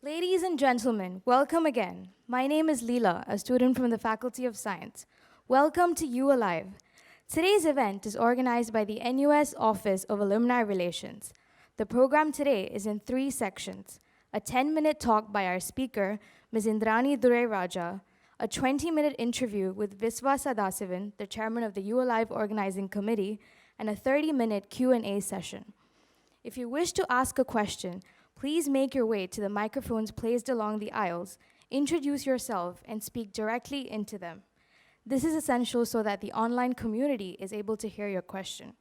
Ladies and gentlemen, welcome again. My name is Leela, a student from the Faculty of Science. Welcome to U Alive. Today's event is organized by the NUS Office of Alumni Relations. The program today is in 3 sections: a 10-minute talk by our speaker, Ms Indranee Thurai Rajah, a 20-minute interview with Viswa Sadasivan, the chairman of the U Alive Organizing Committee, and a 30-minute Q&A session. If you wish to ask a question, please make your way to the microphones placed along the aisles, introduce yourself, and speak directly into them. This is essential so that the online community is able to hear your question.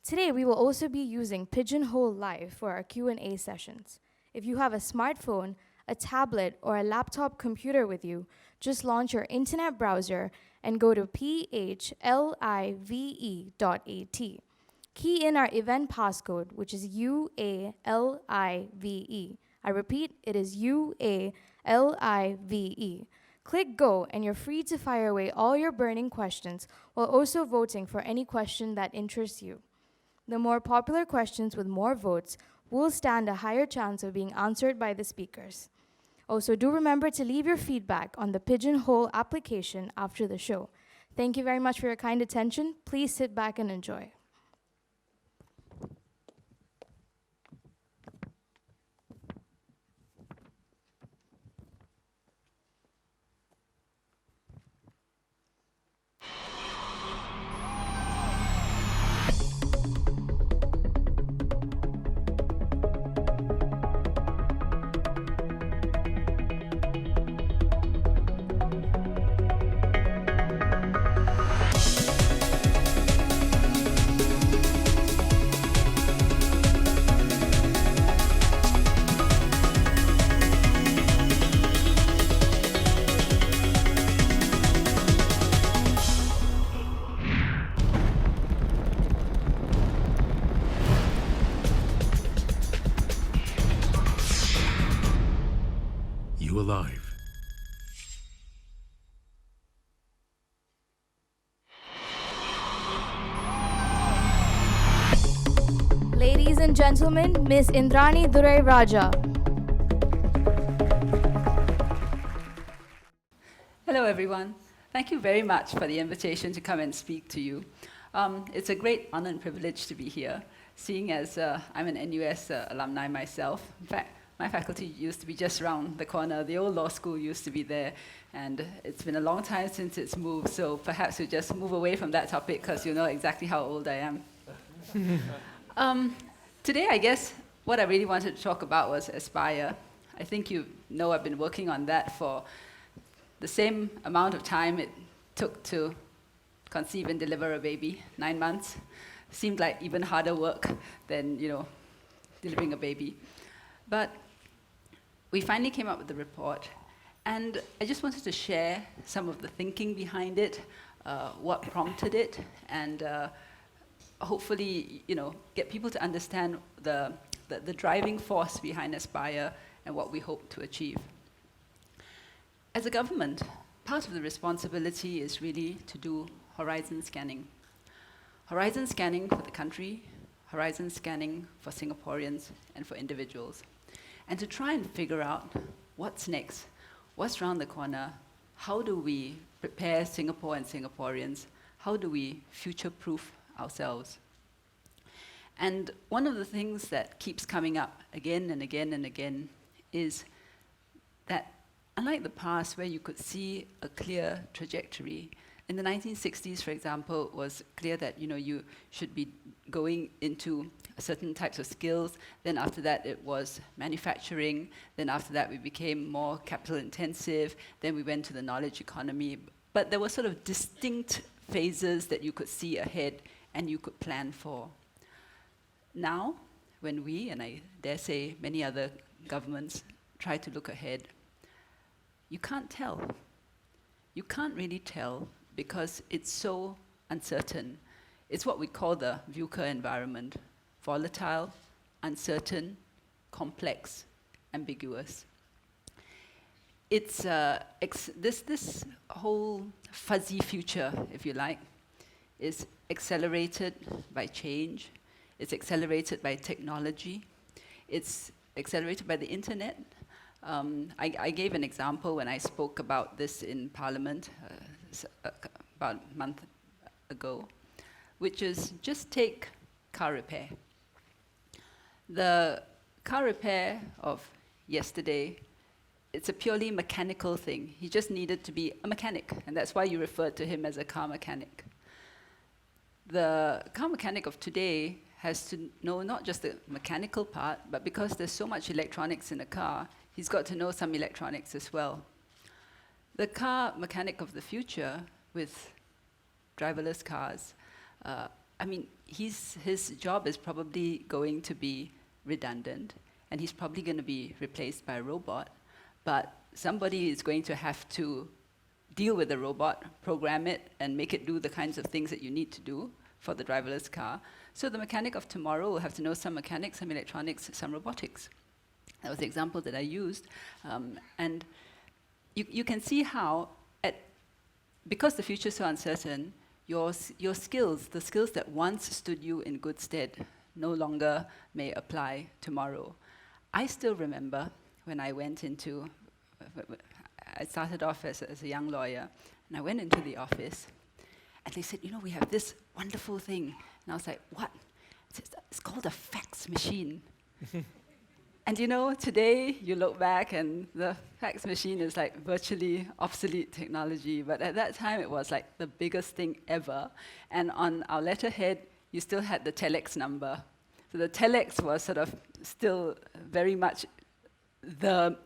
Today, we will also be using Pigeonhole Live for our Q&A sessions. If you have a smartphone, a tablet, or a laptop computer with you, just launch your internet browser and go to phlive.at. Key in our event passcode, which is UALIVE. I repeat, it is UALIVE. Click go, and you're free to fire away all your burning questions while also voting for any question that interests you. The more popular questions with more votes will stand a higher chance of being answered by the speakers. Also, do remember to leave your feedback on the Pigeonhole application after the show. Thank you very much for your kind attention. Please sit back and enjoy. You Alive. Ladies and gentlemen, Ms Indranee Thurai Rajah. Hello, everyone. Thank you very much for the invitation to come and speak to you. It's a great honor and privilege to be here, seeing as I'm an NUS alumni myself. In fact, my faculty used to be just around the corner. The old law school used to be there, and it's been a long time since it's moved, so perhaps we'll just move away from that topic because you know exactly how old I am. Today, I guess, what I really wanted to talk about was Aspire. I think you know I've been working on that for the same amount of time it took to conceive and deliver a baby, 9 months. Seemed like even harder work than, delivering a baby. But we finally came up with the report, and I just wanted to share some of the thinking behind it, what prompted it, and hopefully, get people to understand the driving force behind Aspire and what we hope to achieve. As a government, part of the responsibility is really to do horizon scanning. Horizon scanning for the country, horizon scanning for Singaporeans and for individuals. And to try and figure out what's next, what's around the corner, how do we prepare Singapore and Singaporeans, how do we future-proof ourselves. And one of the things that keeps coming up again and again and again is that unlike the past where you could see a clear trajectory, in the 1960s, for example, it was clear that you should be going into certain types of skills. Then after that, it was manufacturing. Then after that, we became more capital intensive. Then we went to the knowledge economy. But there were sort of distinct phases that you could see ahead and you could plan for. Now, when we, and I dare say many other governments, try to look ahead, you can't tell. You can't really tell because it's so uncertain. It's what we call the VUCA environment: volatile, uncertain, complex, ambiguous. It's this whole fuzzy future, if you like, is accelerated by change. It's accelerated by technology. It's accelerated by the internet. I gave an example when I spoke about this in Parliament about a month ago, which is just take car repair. The car repair of yesterday, it's a purely mechanical thing. He just needed to be a mechanic, and that's why you referred to him as a car mechanic. The car mechanic of today has to know not just the mechanical part, but because there's so much electronics in a car, he's got to know some electronics as well. The car mechanic of the future with driverless cars, his job is probably going to be redundant, and he's probably going to be replaced by a robot, but somebody is going to have to deal with the robot, program it, and make it do the kinds of things that you need to do for the driverless car. So the mechanic of tomorrow will have to know some mechanics, some electronics, some robotics. That was the example that I used. And you can see how, because the future is so uncertain, your skills, the skills that once stood you in good stead, no longer may apply tomorrow. I still remember when I went into, I started off as a young lawyer, and I went into the office, and they said, we have this wonderful thing. And I was like, what? It's called a fax machine. And today you look back and the fax machine is like virtually obsolete technology, but at that time it was like the biggest thing ever. And on our letterhead, you still had the telex number. So the telex was sort of still very much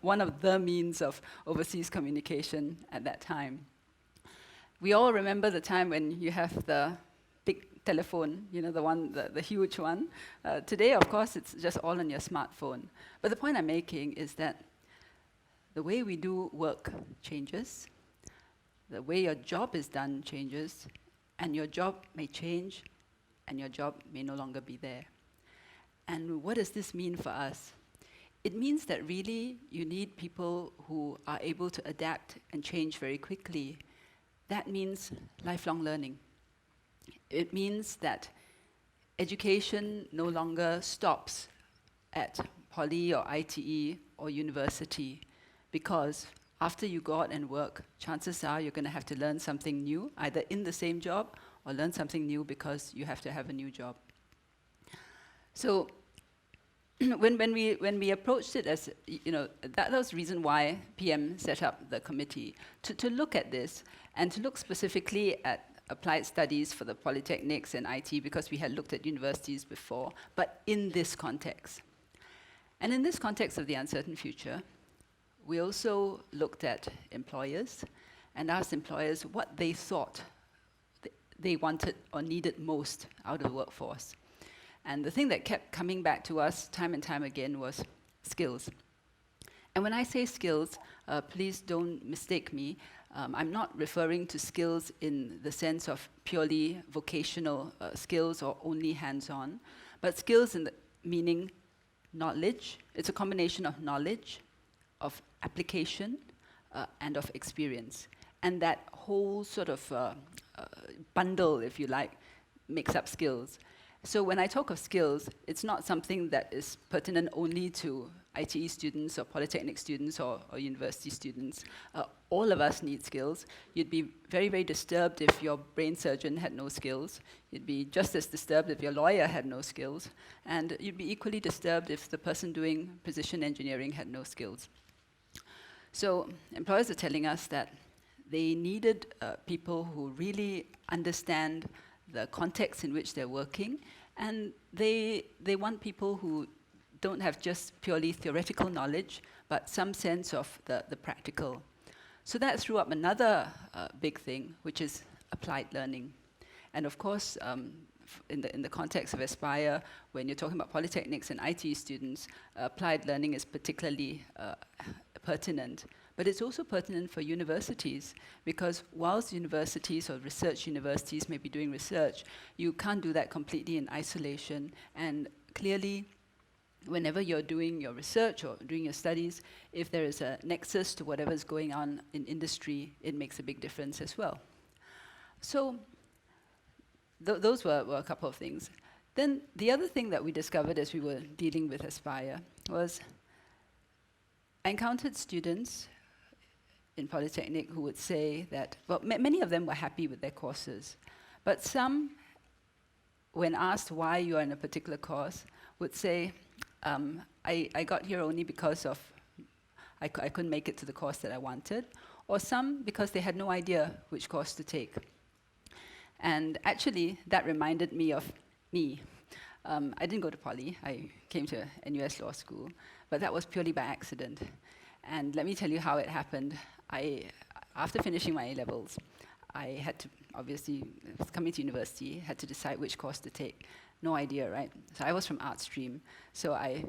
one of the means of overseas communication at that time. We all remember the time when you have the big telephone, the huge one. Today, of course, it's just all on your smartphone. But the point I'm making is that the way we do work changes, the way your job is done changes, and your job may change, and your job may no longer be there. And what does this mean for us? It means that really you need people who are able to adapt and change very quickly. That means lifelong learning. It means that education no longer stops at poly or ITE or university, because after you go out and work, chances are you're going to have to learn something new, either in the same job or learn something new because you have to have a new job. So when we approached it as, that was the reason why PM set up the committee, to look at this and to look specifically at applied studies for the polytechnics and IT, because we had looked at universities before, but in this context. And in this context of the uncertain future, we also looked at employers and asked employers what they thought they wanted or needed most out of the workforce. And the thing that kept coming back to us time and time again was skills. And when I say skills, please don't mistake me. I'm not referring to skills in the sense of purely vocational skills or only hands-on, but skills in the meaning knowledge. It's a combination of knowledge, of application, and of experience. And that whole sort of bundle, if you like, makes up skills. So when I talk of skills, it's not something that is pertinent only to ITE students or polytechnic students or university students. All of us need skills. You'd be very, very disturbed if your brain surgeon had no skills. You'd be just as disturbed if your lawyer had no skills. And you'd be equally disturbed if the person doing precision engineering had no skills. So employers are telling us that they needed people who really understand the context in which they're working, and they want people who don't have just purely theoretical knowledge, but some sense of the practical. So that threw up another big thing, which is applied learning. And of course, in the context of Aspire, when you're talking about polytechnics and IT students, applied learning is particularly pertinent. But it's also pertinent for universities, because whilst universities or research universities may be doing research, you can't do that completely in isolation. And clearly, whenever you're doing your research or doing your studies, if there is a nexus to whatever's going on in industry, it makes a big difference as well. So those were a couple of things. Then the other thing that we discovered as we were dealing with Aspire was, I encountered students in Polytechnic who would say that, well, many of them were happy with their courses, but some, when asked why you are in a particular course, would say, I got here only because of I couldn't make it to the course that I wanted, or some because they had no idea which course to take. And actually, that reminded me of me. I didn't go to Poly, I came to NUS Law School, but that was purely by accident. And let me tell you how it happened. After finishing my A-levels, I had to, obviously, coming to university, had to decide which course to take. No idea, right? So I was from art stream, so I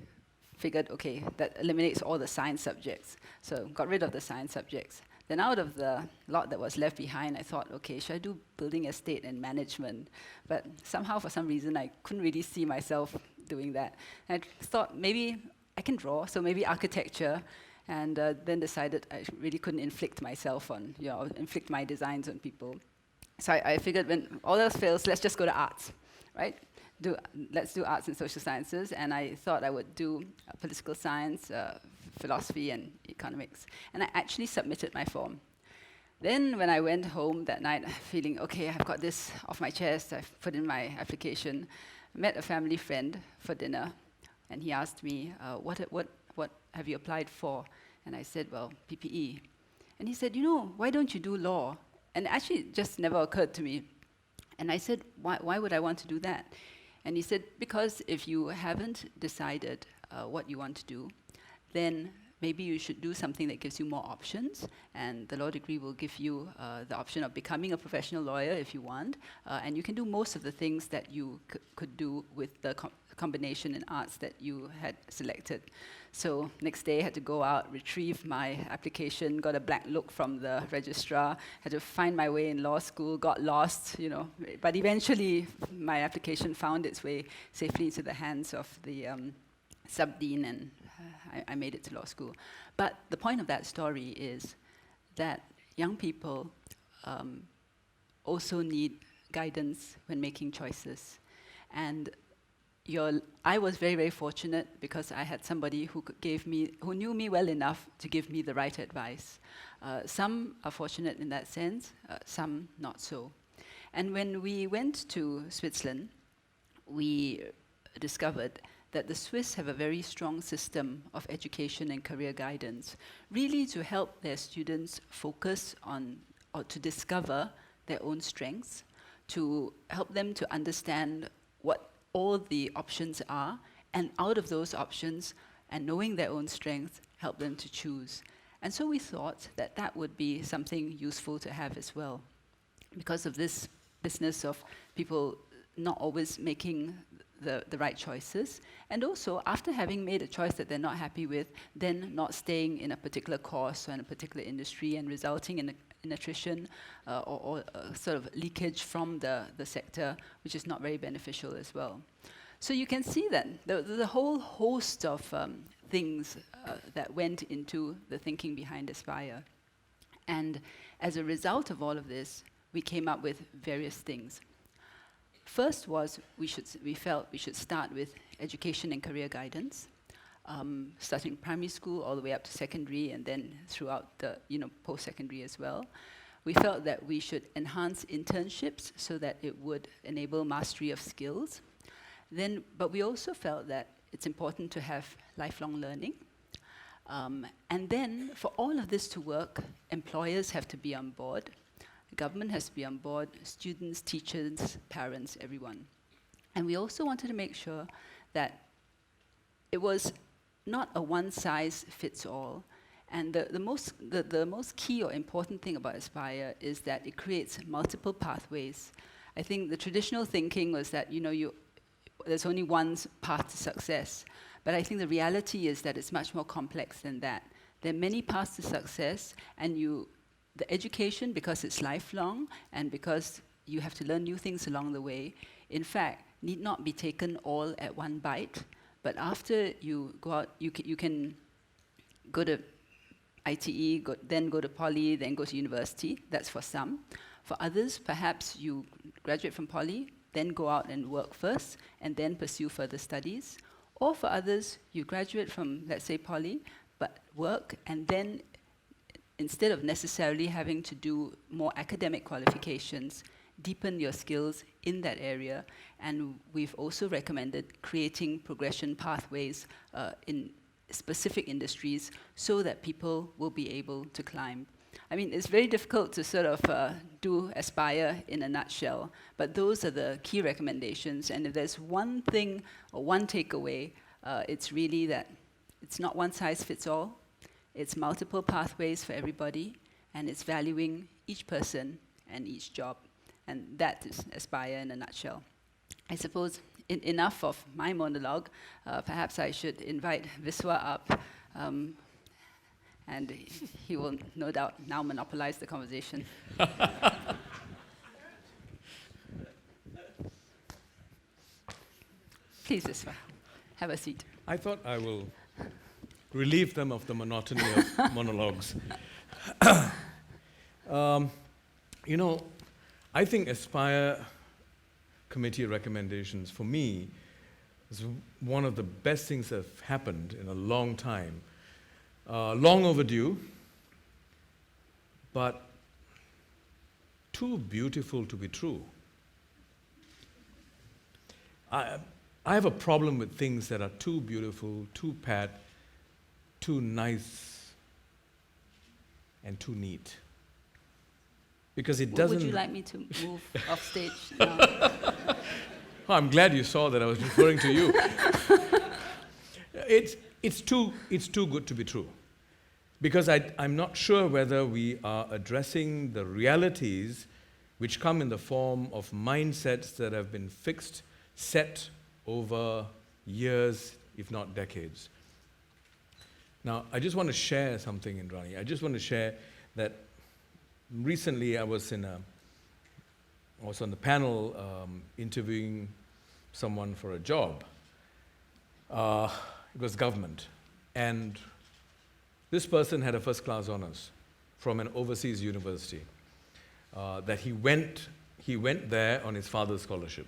figured, okay, that eliminates all the science subjects. So got rid of the science subjects. Then out of the lot that was left behind, I thought, okay, should I do building estate and management? But somehow, for some reason, I couldn't really see myself doing that. And I thought maybe I can draw, so maybe architecture, and then decided I really couldn't inflict myself on, inflict my designs on people. So I figured when all else fails, let's just go to arts, right? Let's do arts and social sciences, and I thought I would do political science, philosophy, and economics. And I actually submitted my form. Then when I went home that night, feeling, okay, I've got this off my chest, I've put in my application, I met a family friend for dinner, and he asked me, what have you applied for? And I said, well, PPE. And he said, why don't you do law? And actually, it just never occurred to me. And I said, why would I want to do that? And he said, because if you haven't decided what you want to do, then maybe you should do something that gives you more options, and the law degree will give you the option of becoming a professional lawyer if you want, and you can do most of the things that you could do with the combination in arts that you had selected. So next day I had to go out, retrieve my application, got a black look from the registrar, had to find my way in law school, got lost, but eventually my application found its way safely into the hands of the sub-dean, and I made it to law school. But the point of that story is that young people also need guidance when making choices. And I was very, very fortunate because I had somebody who knew me well enough to give me the right advice. Some are fortunate in that sense, some not so. And when we went to Switzerland, we discovered that the Swiss have a very strong system of education and career guidance, really to help their students focus on, or to discover their own strengths, to help them to understand what all the options are, and out of those options, and knowing their own strengths, help them to choose. And so we thought that that would be something useful to have as well. Because of this business of people not always making the right choices, and also after having made a choice that they're not happy with, then not staying in a particular course or in a particular industry and resulting in attrition or sort of leakage from the sector, which is not very beneficial as well. So you can see that the whole host of things that went into the thinking behind Aspire. And as a result of all of this, we came up with various things. First was we felt we should start with education and career guidance, starting primary school all the way up to secondary, and then throughout the post-secondary as well. We felt that we should enhance internships so that it would enable mastery of skills. But we also felt that it's important to have lifelong learning. And then for all of this to work, employers have to be on board. The government has to be on board, students, teachers, parents, everyone. And we also wanted to make sure that it was not a one-size-fits-all. And the most key or important thing about Aspire is that it creates multiple pathways. I think the traditional thinking was that there's only one path to success. But I think the reality is that it's much more complex than that. There are many paths to success, and the education, because it's lifelong and because you have to learn new things along the way, in fact, need not be taken all at one bite. But after you go out, you can go to ITE, then go to Poly, then go to university. That's for some. For others, perhaps you graduate from Poly, then go out and work first, and then pursue further studies. Or for others, you graduate from, let's say, Poly, but work, and then instead of necessarily having to do more academic qualifications, deepen your skills in that area. And we've also recommended creating progression pathways in specific industries so that people will be able to climb. I mean, it's very difficult to sort of do Aspire in a nutshell, but those are the key recommendations. And if there's one thing or one takeaway, it's really that it's not one size fits all. It's multiple pathways for everybody, and it's valuing each person and each job. And that is Aspire in a nutshell. I suppose enough of my monologue. Perhaps I should invite Viswa up, and he will no doubt now monopolize the conversation. Please, Viswa, have a seat. I thought I will relieve them of the monotony of monologues. You know, I think Aspire committee recommendations, for me, is one of the best things that have happened in a long time. Long overdue, but too beautiful to be true. I have a problem with things that are too beautiful, too pat, too nice, and too neat. Because it doesn't... Would you like me to move off stage now? Oh, I'm glad you saw that I was referring to you. It's too good to be true. Because I'm not sure whether we are addressing the realities which come in the form of mindsets that have been fixed, set over years, if not decades. Now, I just want to share something, Indranee. I just want to share that recently I was on the panel interviewing someone for a job. It was government. And this person had a first-class honors from an overseas university. That he went there on his father's scholarship.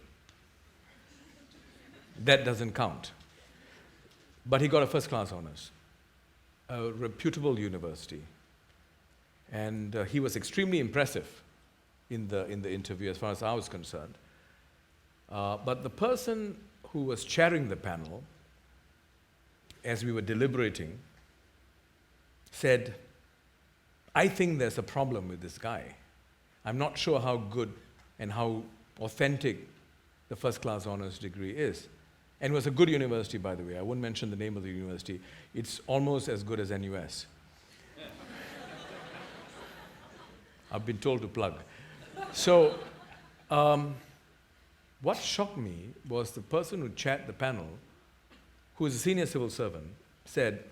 That doesn't count. But he got a first-class honors, a reputable university. And he was extremely impressive in the interview as far as I was concerned. But the person who was chairing the panel, as we were deliberating, said, I think there's a problem with this guy. I'm not sure how good and how authentic the first-class honors degree is. And it was a good university, by the way. I won't mention the name of the university. It's almost as good as NUS. I've been told to plug. So, what shocked me was the person who chaired the panel, who is a senior civil servant, said,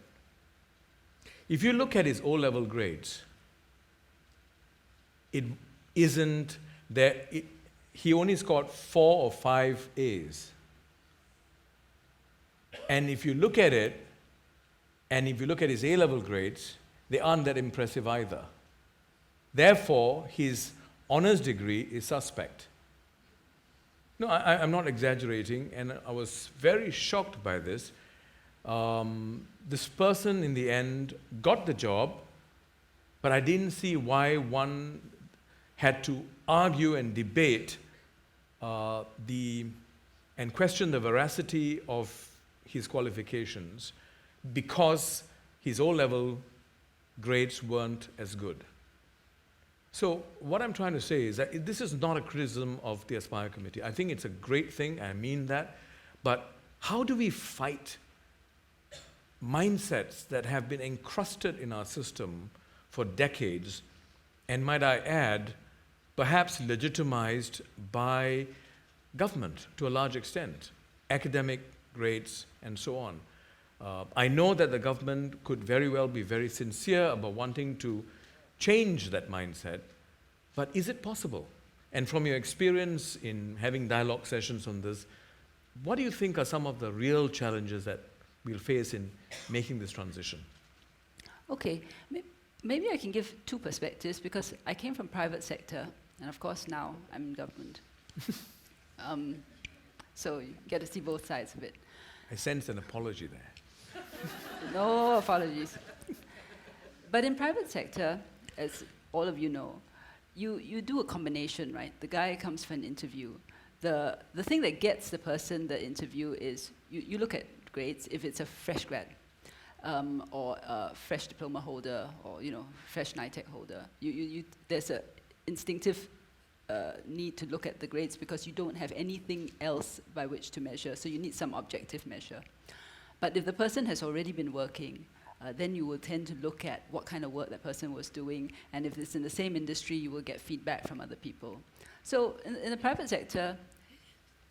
if you look at his O-level grades, it isn't there. He only scored 4 or 5 A's. And if you look at it, and if you look at his A-level grades, they aren't that impressive either. Therefore, his honors degree is suspect. No, I'm not exaggerating, and I was very shocked by this. This person, in the end, got the job, but I didn't see why one had to argue and debate and question the veracity of his qualifications because his O-level grades weren't as good. So what I'm trying to say is that this is not a criticism of the Aspire Committee. I think it's a great thing, I mean that, but how do we fight mindsets that have been encrusted in our system for decades, and might I add, perhaps legitimized by government to a large extent, academic grades and so on. I know that the government could very well be very sincere about wanting to change that mindset, but is it possible? And from your experience in having dialogue sessions on this, what do you think are some of the real challenges that we'll face in making this transition? Okay, maybe I can give 2 perspectives, because I came from private sector, and of course now I'm in government. So you get to see both sides of it. I sense an apology there. No apologies. But in private sector, as all of you know, you do a combination, right? The guy comes for an interview. The thing that gets the person the interview is you look at grades if it's a fresh grad or a fresh diploma holder or fresh NITEC holder. There's a instinctive need to look at the grades because you don't have anything else by which to measure, so you need some objective measure. But if the person has already been working, then you will tend to look at what kind of work that person was doing, and if it's in the same industry, you will get feedback from other people. So in the private sector,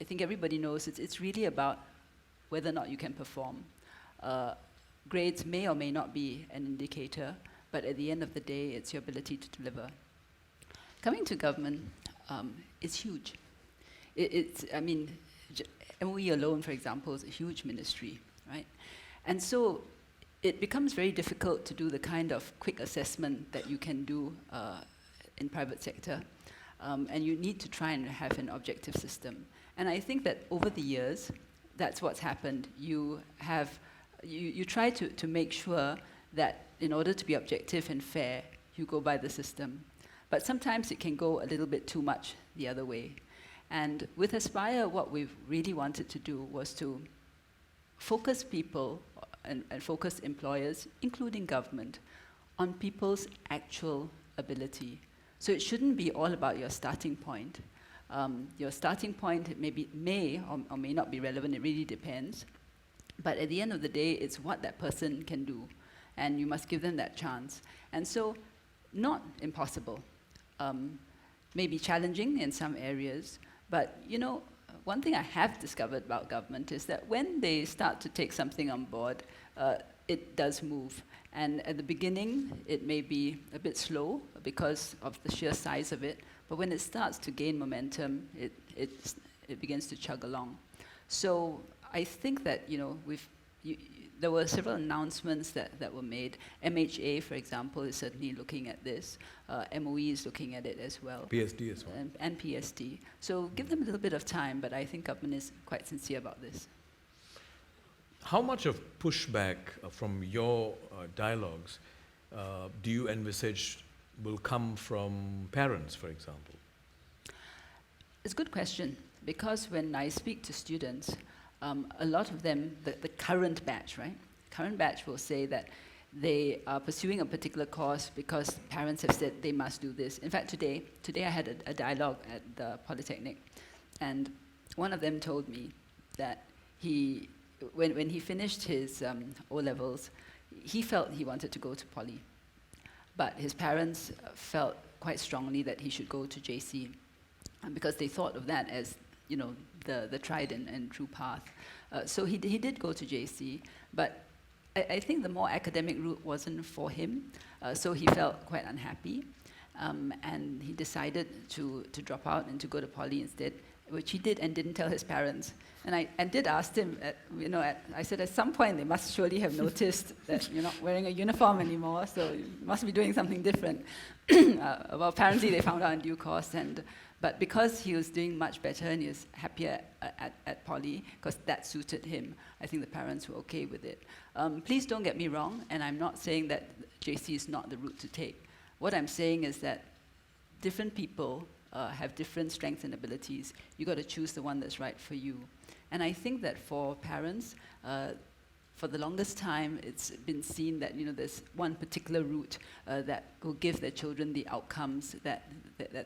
I think everybody knows it's really about whether or not you can perform. Grades may or may not be an indicator, but at the end of the day, it's your ability to deliver. Coming to government, it's huge. MOE alone, for example, is a huge ministry, right? And so it becomes very difficult to do the kind of quick assessment that you can do in private sector. And you need to try and have an objective system. And I think that over the years, that's what's happened. You try to make sure that in order to be objective and fair, you go by the system. But sometimes it can go a little bit too much the other way. And with Aspire, what we've really wanted to do was to focus people and focus employers, including government, on people's actual ability. So it shouldn't be all about your starting point. Your starting point may or may not be relevant, it really depends. But at the end of the day, it's what that person can do. And you must give them that chance. And so, not impossible. Maybe challenging in some areas, but one thing I have discovered about government is that when they start to take something on board, it does move. And at the beginning, it may be a bit slow because of the sheer size of it, but when it starts to gain momentum, it begins to chug along. So I think that there were several announcements that were made. MHA, for example, is certainly looking at this. MOE is looking at it as well. PSD as well. And PSD. So give them a little bit of time, but I think government is quite sincere about this. How much of pushback from your dialogues do you envisage will come from parents, for example? It's a good question, because when I speak to students, a lot of them, the current batch, right? Current batch will say that they are pursuing a particular course because parents have said they must do this. In fact, today I had a dialogue at the Polytechnic, and one of them told me that when he finished his O-levels, he felt he wanted to go to poly, but his parents felt quite strongly that he should go to JC, because they thought of that as the tried and true path. So he did go to JC, but I think the more academic route wasn't for him, so he felt quite unhappy, and he decided to drop out and to go to poly instead, which he did and didn't tell his parents. And I did ask him, I said, at some point they must surely have noticed that you're not wearing a uniform anymore, so you must be doing something different. Well, apparently they found out in due course, but because he was doing much better and he was happier at poly, because that suited him, I think the parents were okay with it. Please don't get me wrong, and I'm not saying that JC is not the route to take. What I'm saying is that different people have different strengths and abilities. You got to choose the one that's right for you. And I think that for parents, for the longest time, it's been seen that there's one particular route that will give their children the outcomes that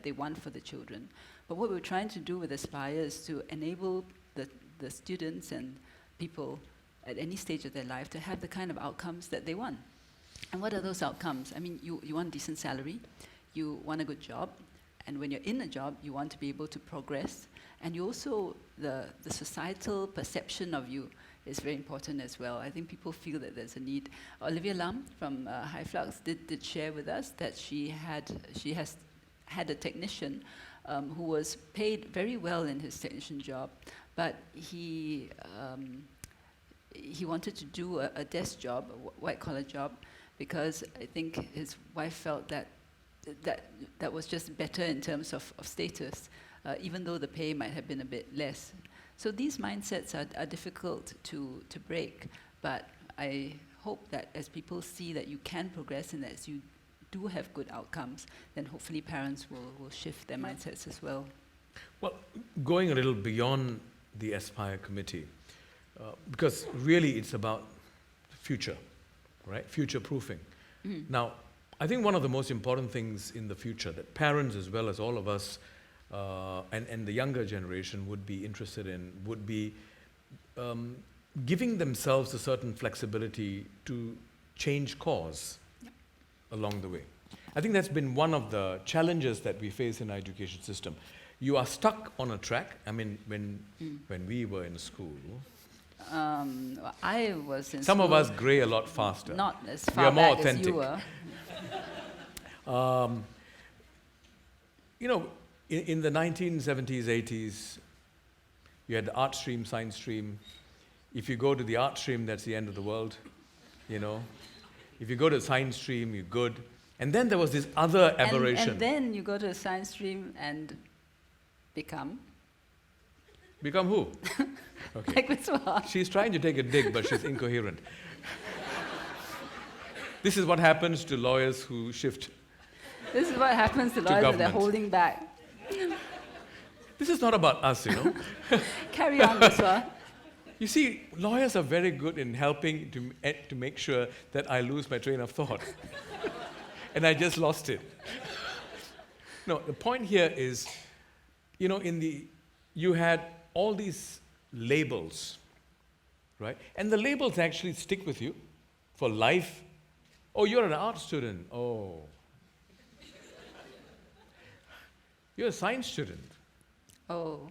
they want for the children. But what we're trying to do with Aspire is to enable the students and people at any stage of their life to have the kind of outcomes that they want. And what are those outcomes? I mean, you want a decent salary, you want a good job, and when you're in a job, you want to be able to progress, and you also, the societal perception of you is very important as well. I think people feel that there's a need. Olivia Lam from High Flux did share with us that she has had a technician who was paid very well in his technician job, but he wanted to do a desk job, a white-collar job, because I think his wife felt that was just better in terms of status, even though the pay might have been a bit less. So these mindsets are difficult to break, but I hope that as people see that you can progress and as you do have good outcomes, then hopefully parents will shift their mindsets as well. Well, going a little beyond the Aspire committee, because really it's about future, right? Future proofing. Now, I think one of the most important things in the future that parents as well as all of us and the younger generation would be interested in would be giving themselves a certain flexibility to change course along the way. I think that's been one of the challenges that we face in our education system. You are stuck on a track. I mean, when we were in school, I was in some school, of us grey a lot faster. not as We far are more back as you authentic. were. You know, in the 1970s, 80s, you had the art stream, science stream. If you go to the art stream, that's the end of the world, you know. If you go to the science stream, you're good. And then there was this other aberration. And then you go to a science stream and become Become who? Okay. like this one. She's trying to take a dig, but she's incoherent. This is what happens to lawyers who shift. This is what happens to lawyers when they're government. holding back. This is not about us, you know. Carry on, Ms. You see, lawyers are very good in helping to make sure that I lose my train of thought. And I just lost it. No, the point here is, you know, you had all these labels, right? And the labels actually stick with you for life. Oh, you're an art student. Oh. You're a science student. Oh.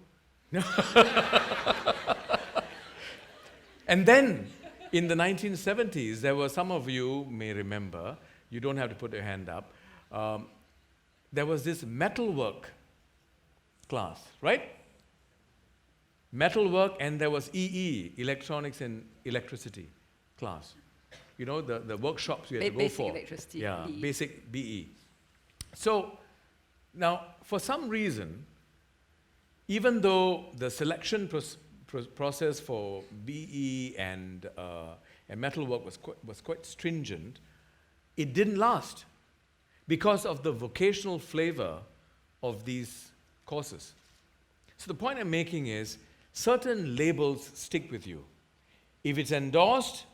And then, in the 1970s, there were, some of you may remember, you don't have to put your hand up, there was this metalwork class, right? Metalwork, and there was EE, electronics and electricity class. You know, the workshops you had to go Basic for. electricity, Yeah, BE. basic BE. So, now, for some reason, even though the selection process for BE and metalwork was quite stringent, it didn't last because of the vocational flavor of these courses. So the point I'm making is, certain labels stick with you. If it's endorsed,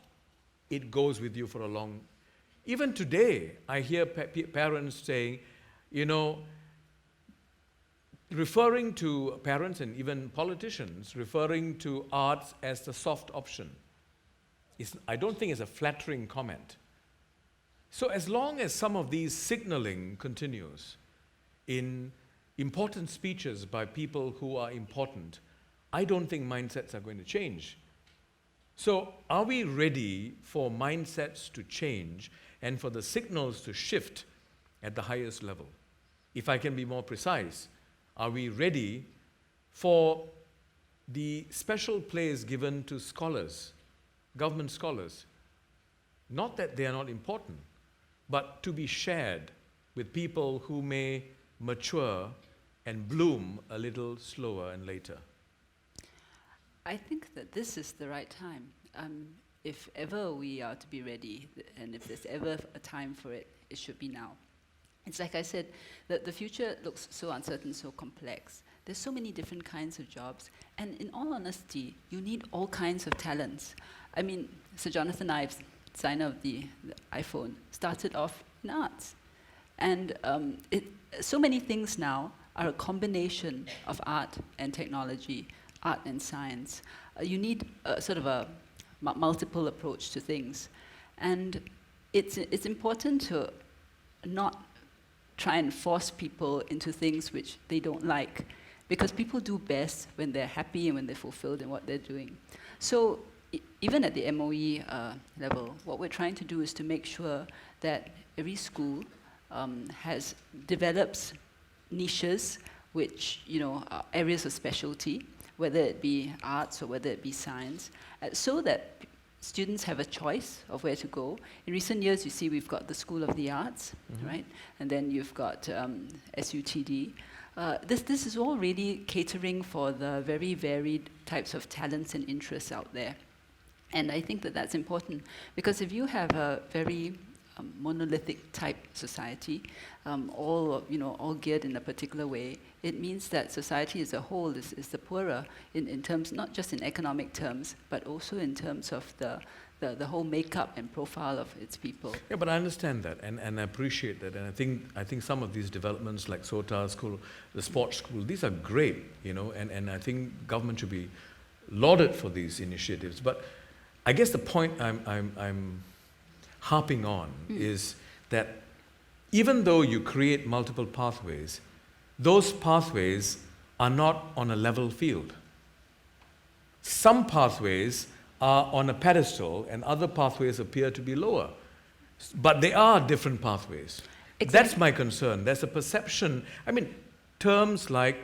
it goes with you for a long. Even today, I hear parents saying, you know, referring to parents and even politicians, referring to arts as the soft option. I don't think it's a flattering comment. So as long as some of these signaling continues in important speeches by people who are important, I don't think mindsets are going to change. So are we ready for mindsets to change and for the signals to shift at the highest level? If I can be more precise, are we ready for the special place given to scholars, government scholars? Not that they are not important, but to be shared with people who may mature and bloom a little slower and later. I think that this is the right time. If ever we are to be ready, and if there's ever a time for it, it should be now. It's like I said, that the future looks so uncertain, so complex. There's so many different kinds of jobs, and in all honesty, you need all kinds of talents. I mean, Sir Jonathan Ives, designer of the iPhone, started off in arts. And so many things now are a combination of art and technology, art and science. You need sort of a multiple approach to things. And it's important to not try and force people into things which they don't like, because people do best when they're happy and when they're fulfilled in what they're doing. So even at the MOE level, what we're trying to do is to make sure that every school develops niches which, you know, are areas of specialty, whether it be arts or whether it be science, so that students have a choice of where to go. In recent years, you see we've got the School of the Arts, right? And then you've got SUTD. This is all really catering for the very varied types of talents and interests out there. And I think that that's important, because if you have a very monolithic type society, all geared in a particular way, it means that society as a whole is the poorer in terms, not just in economic terms, but also in terms of the whole makeup and profile of its people. Yeah, but I understand that, and I appreciate that, and I think some of these developments like SOTA school, the sports school, these are great, and I think government should be lauded for these initiatives. But I guess the point I'm harping on is that even though you create multiple pathways, those pathways are not on a level field. Some pathways are on a pedestal and other pathways appear to be lower. But they are different pathways. Exactly. That's my concern. There's a perception. I mean, terms like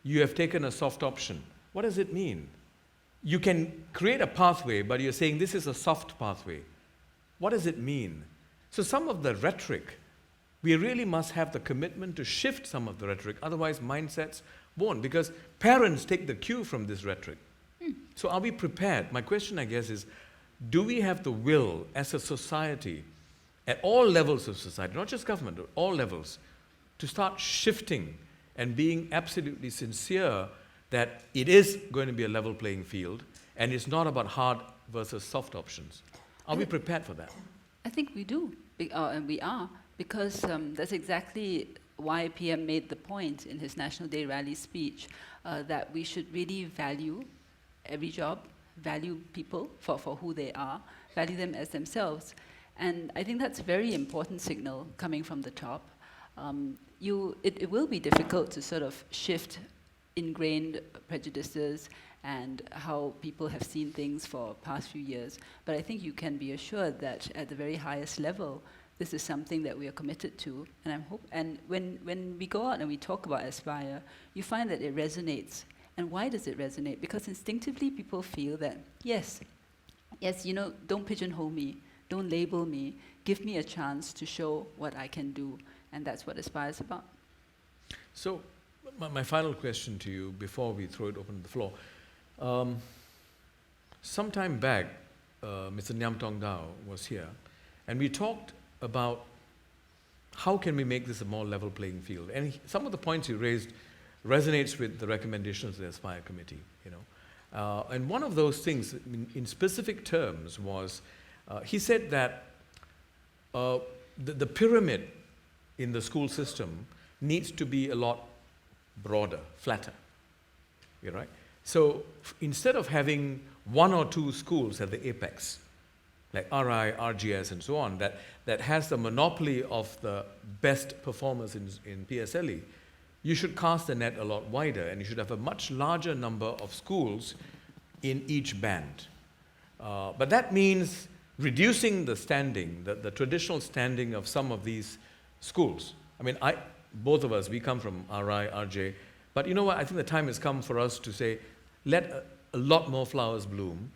you have taken a soft option. What does it mean? You can create a pathway, but you're saying this is a soft pathway. What does it mean? So some of the rhetoric, we really must have the commitment to shift some of the rhetoric. Otherwise, mindsets won't, because parents take the cue from this rhetoric. So are we prepared? My question, I guess, is do we have the will as a society, at all levels of society, not just government, at all levels, to start shifting and being absolutely sincere that it is going to be a level playing field and it's not about hard versus soft options? Are we prepared for that? I think we do, and we are, because that's exactly why PM made the point in his National Day rally speech that we should really value every job, value people for who they are, value them as themselves. And I think that's a very important signal coming from the top. It will be difficult to sort of shift ingrained prejudices and how people have seen things for past few years. But I think you can be assured that at the very highest level, this is something that we are committed to. And when we go out and we talk about Aspire, you find that it resonates. And why does it resonate? Because instinctively people feel that, yes, don't pigeonhole me, don't label me, give me a chance to show what I can do. And that's what Aspire is about. So my final question to you before we throw it open to the floor. Some time back, Mr. Nyam Tong Dao was here, and we talked about how can we make this a more level playing field. And some of the points he raised resonates with the recommendations of the Aspire Committee. And one of those things, in specific terms, was he said that the pyramid in the school system needs to be a lot broader, flatter. You're right. So instead of having one or two schools at the apex, like RI, RGS, and so on, that has the monopoly of the best performers in PSLE, you should cast the net a lot wider, and you should have a much larger number of schools in each band. But that means reducing the standing, the traditional standing of some of these schools. I mean, both of us, we come from RI, RJ, but you know what? I think the time has come for us to say, let a lot more flowers bloom.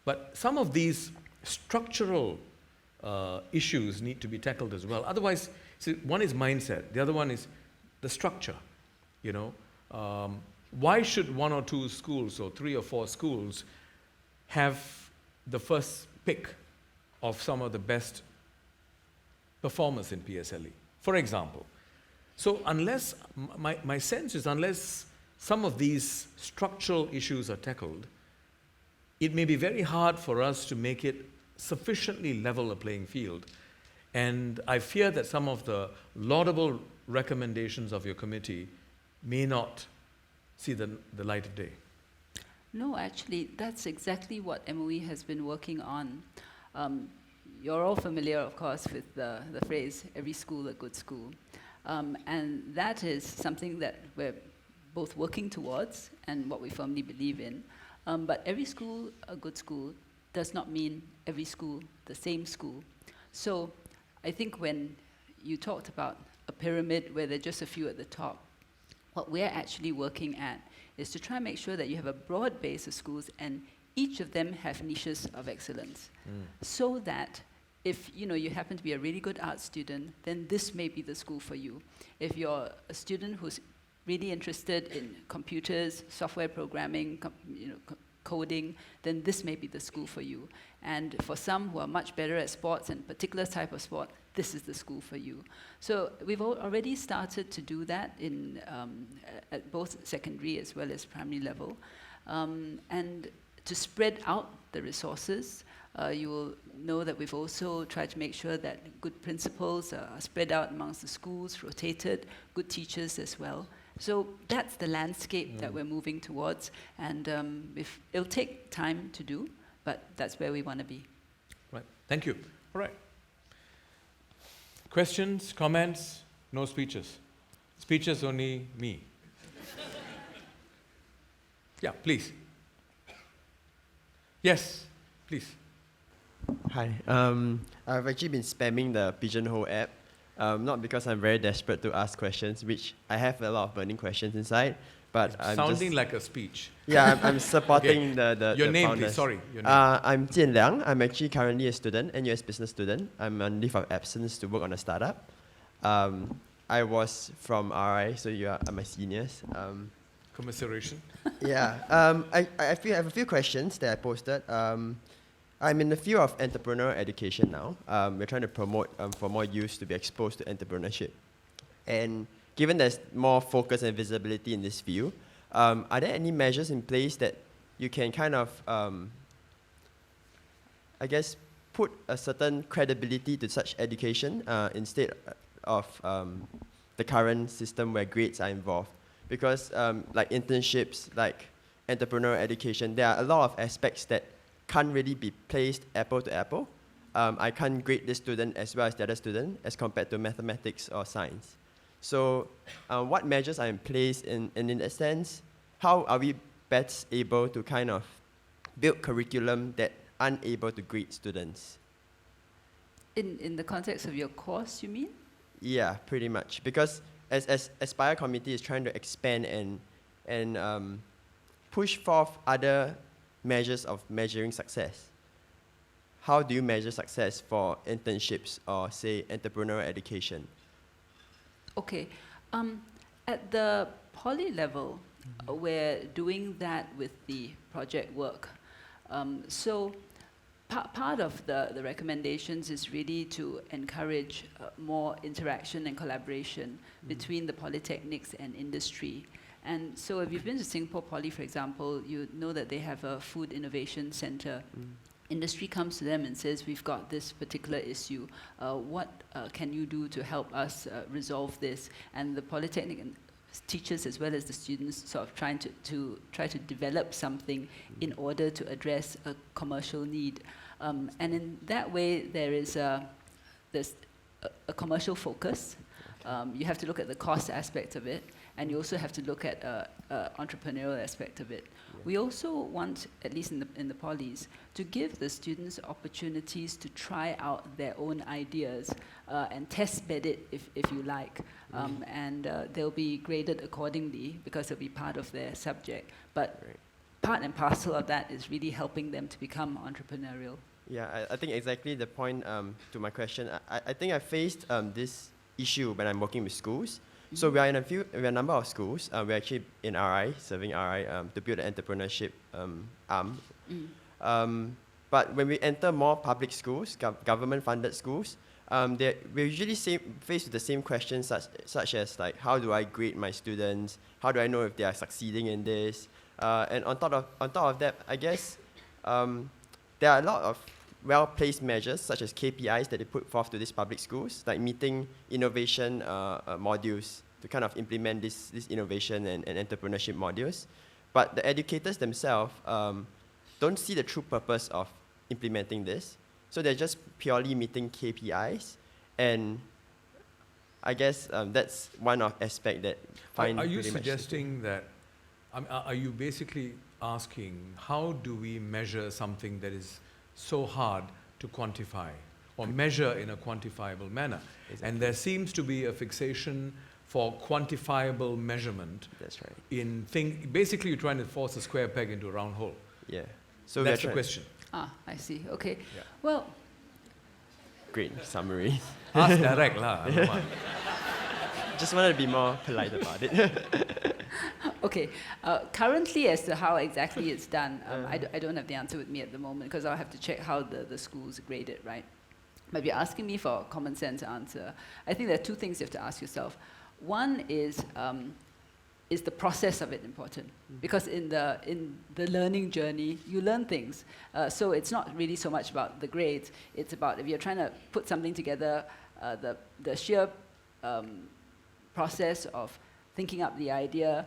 But some of these structural issues need to be tackled as well. Otherwise, see, one is mindset, the other one is the structure. Why should one or two schools or three or four schools have the first pick of some of the best performers in PSLE, for example? So unless, my sense is unless some of these structural issues are tackled, it may be very hard for us to make it sufficiently level a playing field. And I fear that some of the laudable recommendations of your committee may not see the light of day. No, actually, that's exactly what MOE has been working on. You're all familiar, of course, with the phrase, every school a good school. And that is something that we're both working towards and what we firmly believe in. But every school a good school does not mean every school the same school. So I think when you talked about a pyramid where there are just a few at the top, what we're actually working at is to try and make sure that you have a broad base of schools and each of them have niches of excellence. So that if you happen to be a really good art student, then this may be the school for you. If you're a student who's really interested in computers, software programming, coding, then this may be the school for you. And for some who are much better at sports and particular type of sport, this is the school for you. So we've already started to do that at both secondary as well as primary level. And to spread out the resources, you will know that we've also tried to make sure that good principals are spread out amongst the schools, rotated, good teachers as well. So that's the landscape that we're moving towards, and it'll take time to do, but that's where we want to be. Right. Thank you. All right. Questions, comments? No speeches. Speeches only me. Yeah, please. Yes, please. Hi. I've actually been spamming the Pigeonhole app, not because I'm very desperate to ask questions, which I have a lot of burning questions inside, but It's I'm sounding like a speech. Yeah, I'm supporting Okay. the Your the name, founders. please. Sorry, your name. I'm Jian Liang. I'm actually currently a student, NUS business student. I'm on leave of absence to work on a startup. I was from RI, so you are my seniors. Commiseration. Yeah. I have a few questions that I posted. I'm in the field of entrepreneurial education now. We're trying to promote for more youth to be exposed to entrepreneurship. And given there's more focus and visibility in this field, are there any measures in place that you can kind of, I guess, put a certain credibility to such education instead of the current system where grades are involved? Because like internships, like entrepreneurial education, there are a lot of aspects that can't really be placed apple to apple. I can't grade this student as well as the other student as compared to mathematics or science. So what measures are in place, and in that sense, how are we best able to kind of build curriculum that aren't able to grade students? In the context of your course, you mean? Yeah, pretty much. Because as Aspire committee is trying to expand and push forth other measures of measuring success. How do you measure success for internships or, say, entrepreneurial education? Okay. At the poly level, we're doing that with the project work. So part of the recommendations is really to encourage more interaction and collaboration between the polytechnics and industry. And so if you've been to Singapore Poly, for example, you know that they have a food innovation center. Industry comes to them and says, we've got this particular issue. What can you do to help us resolve this? And the polytechnic and teachers as well as the students sort of trying to develop something in order to address a commercial need. And in that way, there's a commercial focus. You have to look at the cost aspect of it, and you also have to look at entrepreneurial aspect of it. Yeah. We also want, at least in the polys, to give the students opportunities to try out their own ideas and test bed it if you like. And they'll be graded accordingly because it'll be part of their subject. But part and parcel of that is really helping them to become entrepreneurial. Yeah, I think exactly the point to my question. I think I faced this issue when I'm working with schools. So we are in a number of schools. We're actually in RI, serving RI to build an entrepreneurship arm. But when we enter more public schools, government-funded schools, we usually faced with the same questions such as like, how do I grade my students? How do I know if they are succeeding in this? And on top of that, I guess there are a lot of well-placed measures such as KPIs that they put forth to these public schools, like meeting innovation modules to kind of implement this innovation and entrepreneurship modules. But the educators themselves don't see the true purpose of implementing this. So they're just purely meeting KPIs. And I guess that's one aspect that Are you suggesting that, are you basically asking, how do we measure something that is so hard to quantify or measure in a quantifiable manner? Exactly. And there seems to be a fixation for quantifiable measurement. That's right. Basically, you're trying to force a square peg into a round hole. Yeah. So that's the question. Ah, I see. Okay. Yeah. Well, great summary. Ask direct lah. Just wanted to be more polite about it. Okay. Currently, as to how exactly it's done, I don't have the answer with me at the moment because I'll have to check how the schools grade it, right? But if you're asking me for a common sense answer, I think there are two things you have to ask yourself. One is the process of it important? Because in the learning journey, you learn things. So it's not really so much about the grades. It's about if you're trying to put something together, the sheer process of thinking up the idea,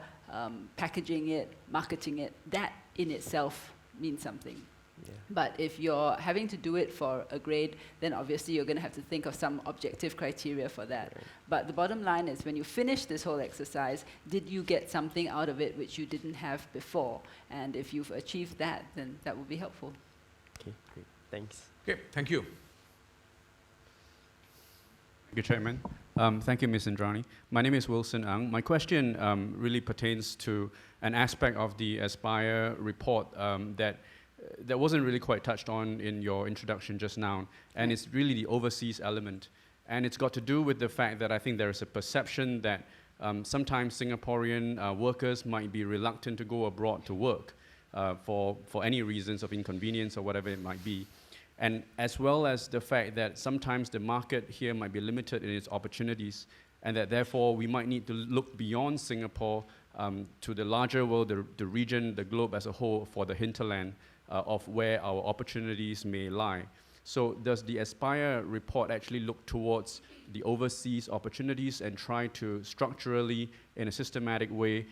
packaging it, marketing it, that in itself means something. Yeah. But if you're having to do it for a grade, then obviously you're going to have to think of some objective criteria for that. Right. But the bottom line is when you finish this whole exercise, did you get something out of it which you didn't have before? And if you've achieved that, then that will be helpful. Okay, great. Thanks. Okay, thank you. Thank you, Chairman. Thank you, Ms Indranee. My name is Wilson Ang. My question really pertains to an aspect of the Aspire report that wasn't really quite touched on in your introduction just now, and it's really the overseas element. And it's got to do with the fact that I think there is a perception that sometimes Singaporean workers might be reluctant to go abroad to work for any reasons of inconvenience or whatever it might be. And as well as the fact that sometimes the market here might be limited in its opportunities, and that therefore we might need to look beyond Singapore to the larger world, the region, the globe as a whole, for the hinterland of where our opportunities may lie. So does the Aspire report actually look towards the overseas opportunities and try to structurally, in a systematic way,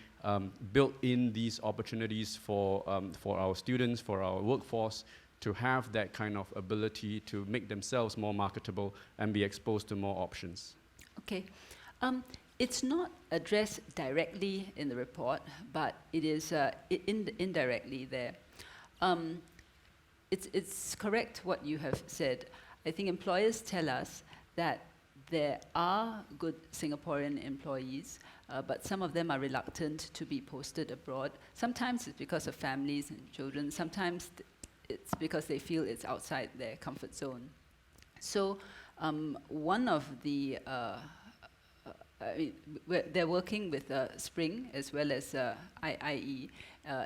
build in these opportunities for our students, for our workforce, to have that kind of ability to make themselves more marketable and be exposed to more options? Okay. It's not addressed directly in the report, but it is indirectly there. It's correct what you have said. I think employers tell us that there are good Singaporean employees, but some of them are reluctant to be posted abroad. Sometimes it's because of families and children. Sometimes it's because they feel it's outside their comfort zone. So one of the they're working with Spring as well as IE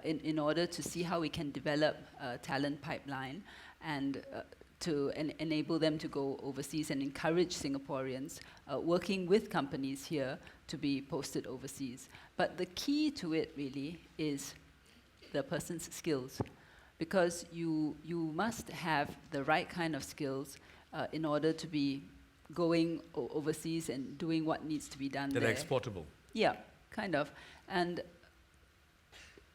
in order to see how we can develop a talent pipeline and to enable them to go overseas and encourage Singaporeans working with companies here to be posted overseas. But the key to it really is the person's skills, because you must have the right kind of skills in order to be going overseas and doing what needs to be done That there. are exportable. Yeah, kind of. And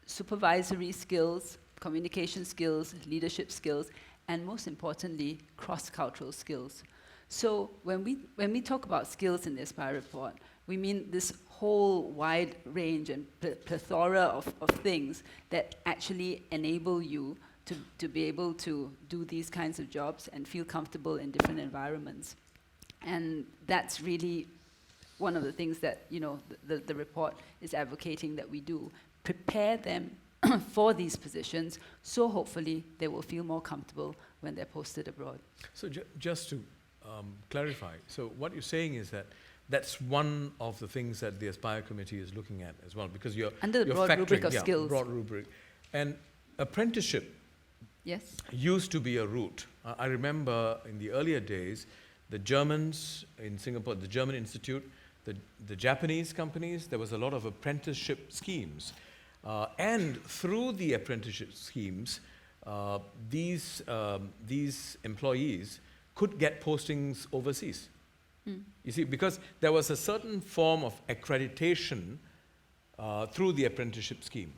supervisory skills, communication skills, leadership skills, and most importantly, cross-cultural skills. So when we talk about skills in the Aspire report, we mean this whole wide range and plethora of things that actually enable you to be able to do these kinds of jobs and feel comfortable in different environments. And that's really one of the things that, you know, the report is advocating that we do. Prepare them for these positions, so hopefully they will feel more comfortable when they're posted abroad. So just to clarify, so what you're saying is that that's one of the things that the Aspire Committee is looking at as well, because you're Under the broad rubric of skills. Broad rubric. And apprenticeship Yes? used to be a route. I remember in the earlier days, the Germans in Singapore, the German Institute, the Japanese companies, there was a lot of apprenticeship schemes. And through the apprenticeship schemes, these employees could get postings overseas. You see, because there was a certain form of accreditation through the apprenticeship scheme,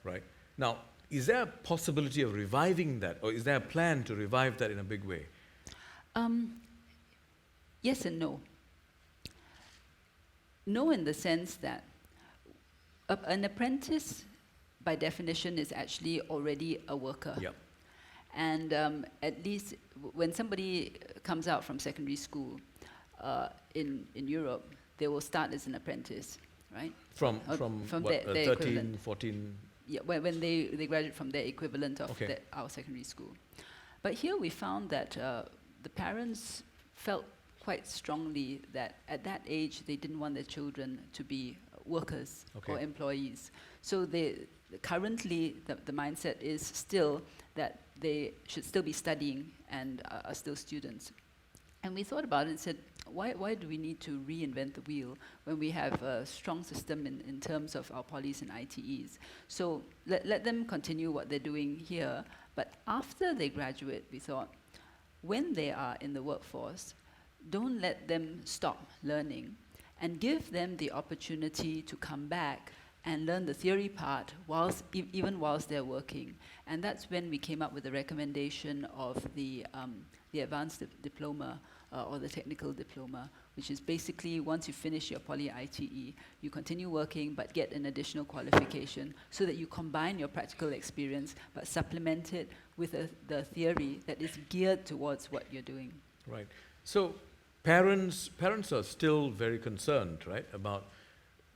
right? Now, is there a possibility of reviving that, or is there a plan to revive that in a big way? Yes and no. No, in the sense that an apprentice, by definition, is actually already a worker. Yep. And at least when somebody comes out from secondary school in Europe, they will start as an apprentice, right? From what, their 13, equivalent. 14? Yeah, when they graduate from their equivalent of Okay. our secondary school. But here we found that the parents felt quite strongly that at that age they didn't want their children to be workers Okay. or employees. So currently the mindset is still that they should still be studying and are still students. And we thought about it and said, why do we need to reinvent the wheel when we have a strong system in terms of our polys and ITEs? So let them continue what they're doing here, but after they graduate, we thought, when they are in the workforce, don't let them stop learning and give them the opportunity to come back and learn the theory part even whilst they're working. And that's when we came up with the recommendation of the advanced diploma or the technical diploma, which is basically once you finish your poly ITE, you continue working but get an additional qualification so that you combine your practical experience but supplement it with the theory that is geared towards what you're doing. Right. So parents are still very concerned, right, about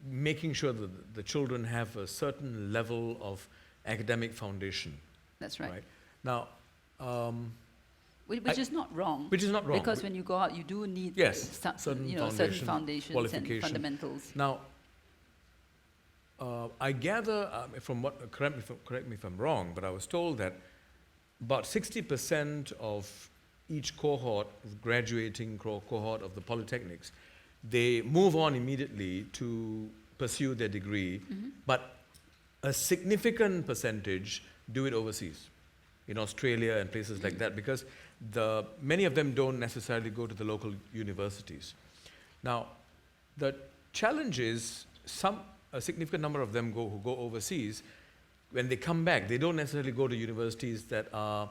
making sure that the children have a certain level of academic foundation. That's right. Now, which is not wrong. which is not wrong. Because when you go out, you do need Yes, certain certain foundations and qualification. fundamentals. Now, I gather from what, correct me if I'm wrong, but I was told that about 60% of each cohort, graduating cohort of the polytechnics, they move on immediately to pursue their degree, but a significant percentage do it overseas, in Australia and places like that, because many of them don't necessarily go to the local universities. Now, the challenge is a significant number of them who go overseas. When they come back, they don't necessarily go to universities that are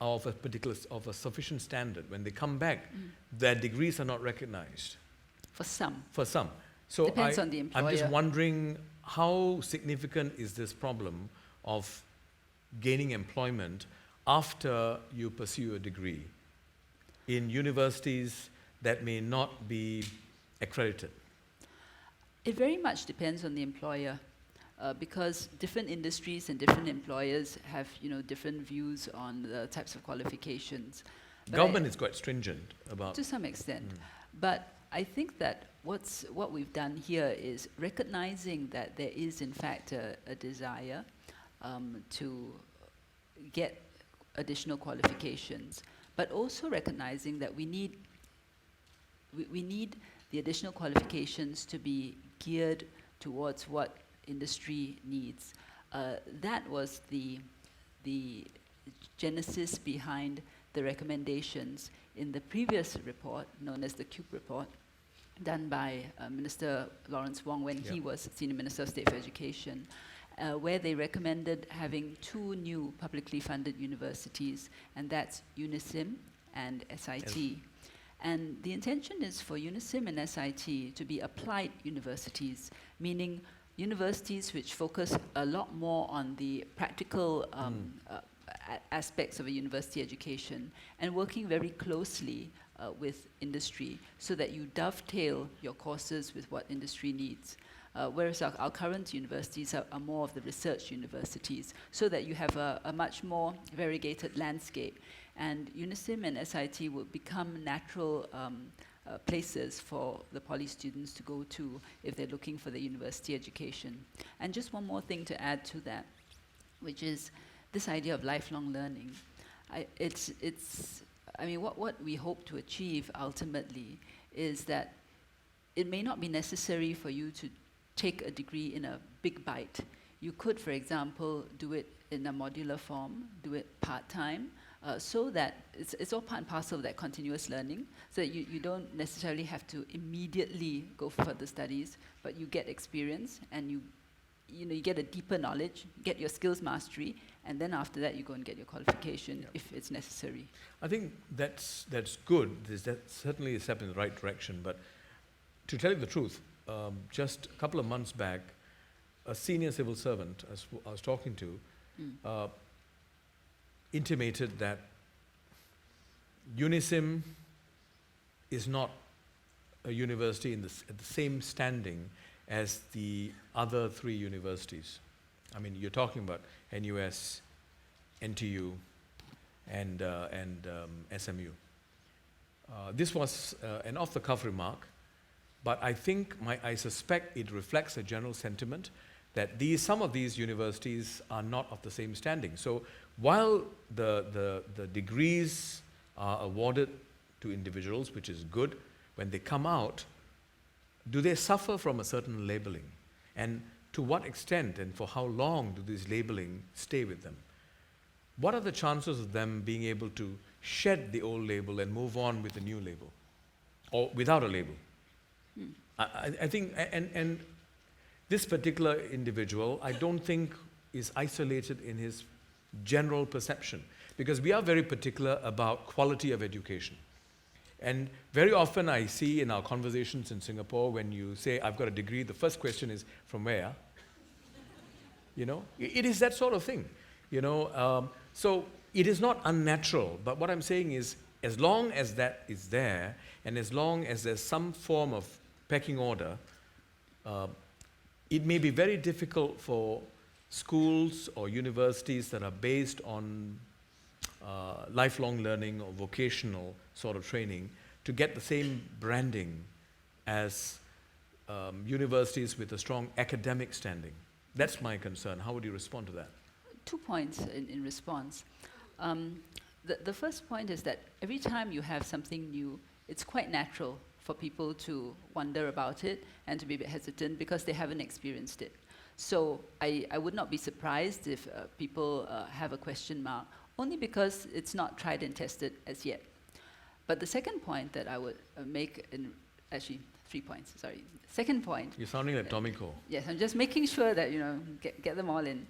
of a sufficient standard. When they come back, their degrees are not recognized. For some. For some. So Depends on the employer. I'm just wondering, how significant is this problem of gaining employment after you pursue a degree in universities that may not be accredited? It very much depends on the employer. Because different industries and different employers have, different views on the types of qualifications. But Government is quite stringent about. to some extent. But I think that what we've done here is recognizing that there is in fact a desire to get additional qualifications, but also recognizing that we need the additional qualifications to be geared towards what industry needs. That was the genesis behind the recommendations in the previous report, known as the CUBE report, done by Minister Lawrence Wong when he was Senior Minister of State for Education, where they recommended having 2 new publicly funded universities, and that's UNISIM and SIT. And the intention is for UNISIM and SIT to be applied universities, meaning universities which focus a lot more on the practical aspects of a university education and working very closely with industry so that you dovetail your courses with what industry needs. Whereas our current universities are more of the research universities, so that you have a much more variegated landscape. And UNISIM and SIT will become natural places for the poly students to go to if they're looking for the university education. And just one more thing to add to that, which is this idea of lifelong learning. What we hope to achieve ultimately is that it may not be necessary for you to take a degree in a big bite. You could, for example, do it in a modular form, do it part-time, so that it's all part and parcel of that continuous learning, so that you don't necessarily have to immediately go for further studies, but you get experience and you get a deeper knowledge, get your skills mastery, and then after that you go and get your qualification if it's necessary. I think that's good. That certainly a step in the right direction. But to tell you the truth, just a couple of months back, a senior civil servant I was talking to intimated that UNISIM is not a university at the same standing as the other 3 universities. I mean, you're talking about NUS, NTU, and SMU. This was an off-the-cuff remark, But I think, I suspect it reflects a general sentiment that some of these universities are not of the same standing. So while the degrees are awarded to individuals, which is good, when they come out, do they suffer from a certain labeling? And to what extent and for how long do these labeling stay with them? What are the chances of them being able to shed the old label and move on with a new label? Or without a label? I think, and this particular individual, I don't think is isolated in his general perception, because we are very particular about quality of education. And very often I see in our conversations in Singapore, when you say, I've got a degree, the first question is, from where? You know, it is that sort of thing. You know, so it is not unnatural, but what I'm saying is, as long as that is there, and as long as there's some form of pecking order, it may be very difficult for schools or universities that are based on lifelong learning or vocational sort of training to get the same branding as universities with a strong academic standing. That's my concern. How would you respond to that? 2 points in response. The first point is that every time you have something new, it's quite natural for people to wonder about it and to be a bit hesitant because they haven't experienced it. So I would not be surprised if people have a question mark, only because it's not tried and tested as yet. But the second point that I would make, actually 3 points, sorry. Second point. You're sounding like Tomiko. Yes, I'm just making sure that, you know, get them all in.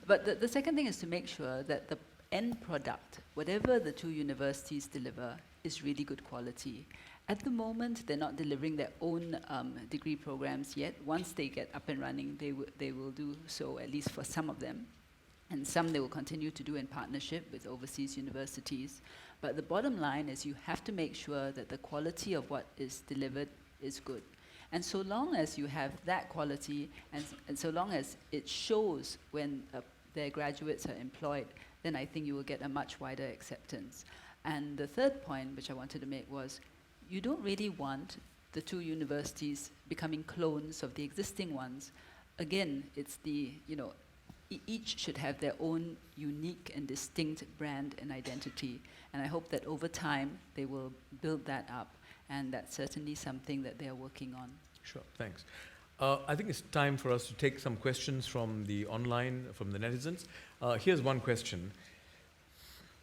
But the second thing is to make sure that the end product, whatever the two universities deliver, is really good quality. At the moment, they're not delivering their own degree programs yet. Once they get up and running, they will do so, at least for some of them. And some they will continue to do in partnership with overseas universities. But the bottom line is you have to make sure that the quality of what is delivered is good. And so long as you have that quality, and so long as it shows when their graduates are employed, then I think you will get a much wider acceptance. And the third point, which I wanted to make, was you don't really want the two universities becoming clones of the existing ones. Again, it's the, you know, each should have their own unique and distinct brand and identity. And I hope that over time, they will build that up. And that's certainly something that they're working on. Sure, thanks. I think it's time for us to take some questions from the online, from the netizens. Here's one question.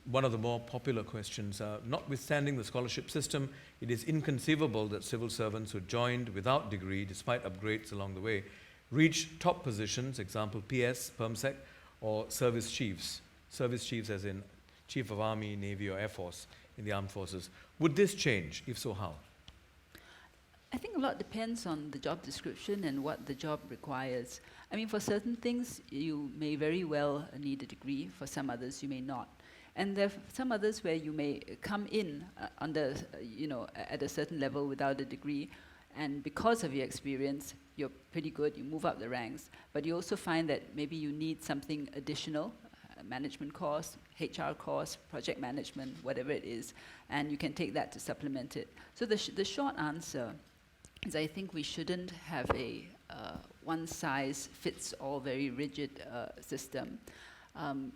One of the more popular questions. Notwithstanding the scholarship system, it is inconceivable that civil servants who joined without degree, despite upgrades along the way, reach top positions, example PS, PermSec, or service chiefs. Service chiefs as in Chief of Army, Navy, or Air Force in the armed forces. Would this change? If so, how? I think a lot depends on the job description and what the job requires. I mean, for certain things, you may very well need a degree. For some others, you may not. And there are some others where you may come in under, you know, at a certain level without a degree, and because of your experience, you're pretty good, you move up the ranks. But you also find that maybe you need something additional, management course, HR course, project management, whatever it is, and you can take that to supplement it. So the short answer is I think we shouldn't have a one-size-fits-all very rigid system.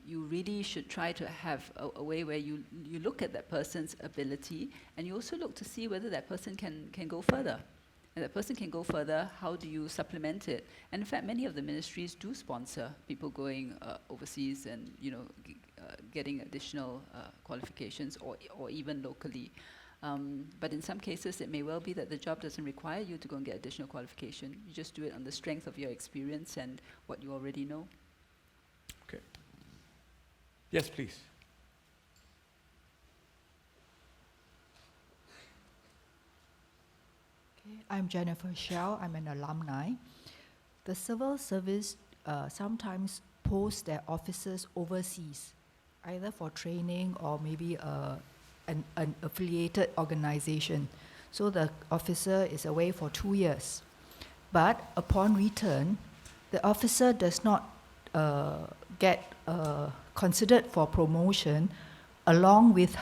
You really should try to have a way where you look at that person's ability, and you also look to see whether that person can go further. And that person can go further, how do you supplement it? And in fact, many of the ministries do sponsor people going overseas and, you know, getting additional qualifications or even locally. But in some cases, it may well be that the job doesn't require you to go and get additional qualification. You just do it on the strength of your experience and what you already know. Okay. Yes, please. I'm Jennifer Shell. I'm an alumni. The civil service sometimes post their officers overseas, either for training or maybe an affiliated organization. So the officer is away for 2 years. But upon return, the officer does not get considered for promotion along with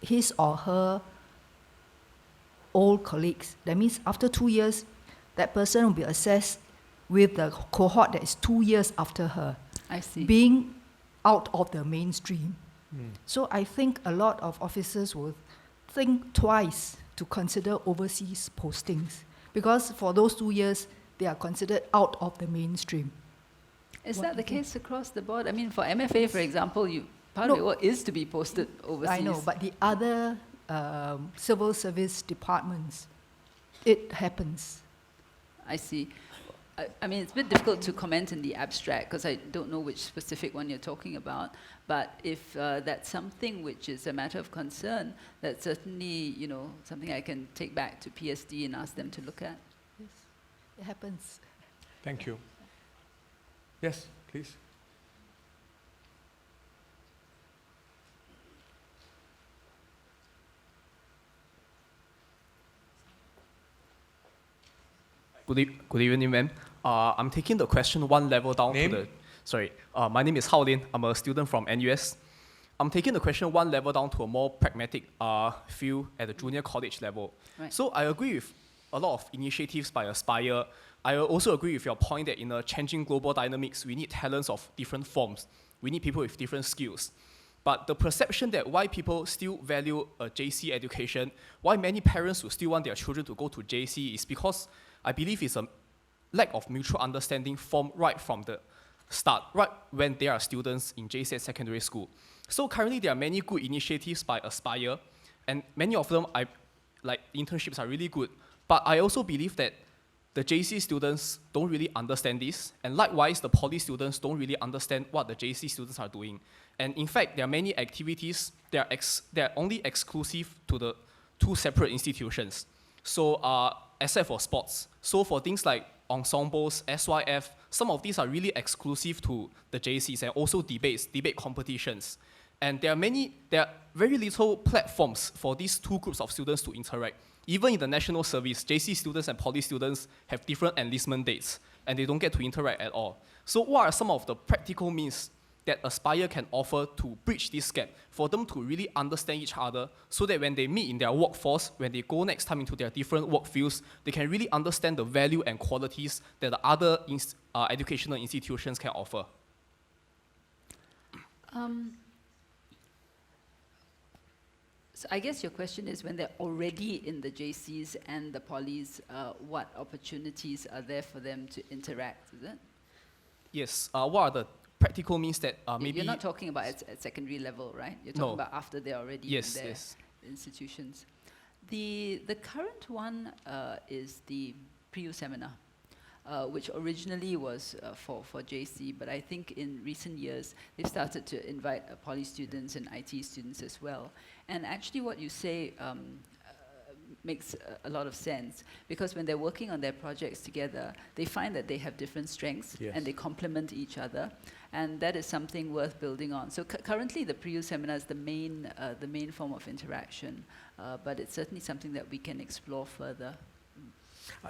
his or her old colleagues. That means after 2 years, that person will be assessed with the cohort that is 2 years after her, I see. being out of the mainstream. So I think a lot of officers will think twice to consider overseas postings, because for those 2 years, they are considered out of the mainstream. Is What that do the you think? case across the board? I mean, for MFA, for example, part of your work is to be posted overseas. I know, but the other civil service departments, it happens. I see. I mean, it's a bit difficult to comment in the abstract because I don't know which specific one you're talking about. But if that's something which is a matter of concern, that's certainly, something I can take back to PSD and ask them to look at. Yes, it happens. Thank you. Yes, please. Good evening, ma'am. I'm taking the question one level down Name? to the. Sorry, my name is Hao Lin. I'm a student from NUS. I'm taking the question one level down to a more pragmatic field at the junior college level. Right. So I agree with a lot of initiatives by Aspire. I also agree with your point that in a changing global dynamics, we need talents of different forms. We need people with different skills. But the perception that why people still value a JC education, why many parents will still want their children to go to JC is because I believe it's a lack of mutual understanding formed right from the start, right when they are students in JC at secondary school. So currently there are many good initiatives by Aspire, and many of them, internships are really good. But I also believe that the JC students don't really understand this, and likewise, the poly students don't really understand what the JC students are doing. And in fact, there are many activities that are only exclusive to the two separate institutions. So, except for sports. So for things like ensembles, SYF, some of these are really exclusive to the JCs, and also debate competitions. And there are very little platforms for these two groups of students to interact. Even in the national service, JC students and poly students have different enlistment dates, and they don't get to interact at all. So what are some of the practical means that Aspire can offer to bridge this gap, for them to really understand each other, so that when they meet in their workforce, when they go next time into their different work fields, they can really understand the value and qualities that the other educational institutions can offer? So I guess your question is, when they're already in the JCs and the polys, what opportunities are there for them to interact, is it? Yes, what are the practical means that maybe... You're not talking about at secondary level, right? You're talking about after they're already in their institutions. The current one is the Pre-U seminar, which originally was for JC, but I think in recent years, they've started to invite poly students and IT students as well. And actually what you say makes a lot of sense, because when they're working on their projects together, they find that they have different strengths, and they complement each other, and that is something worth building on. So currently the Pre-U seminar is the main form of interaction, but it's certainly something that we can explore further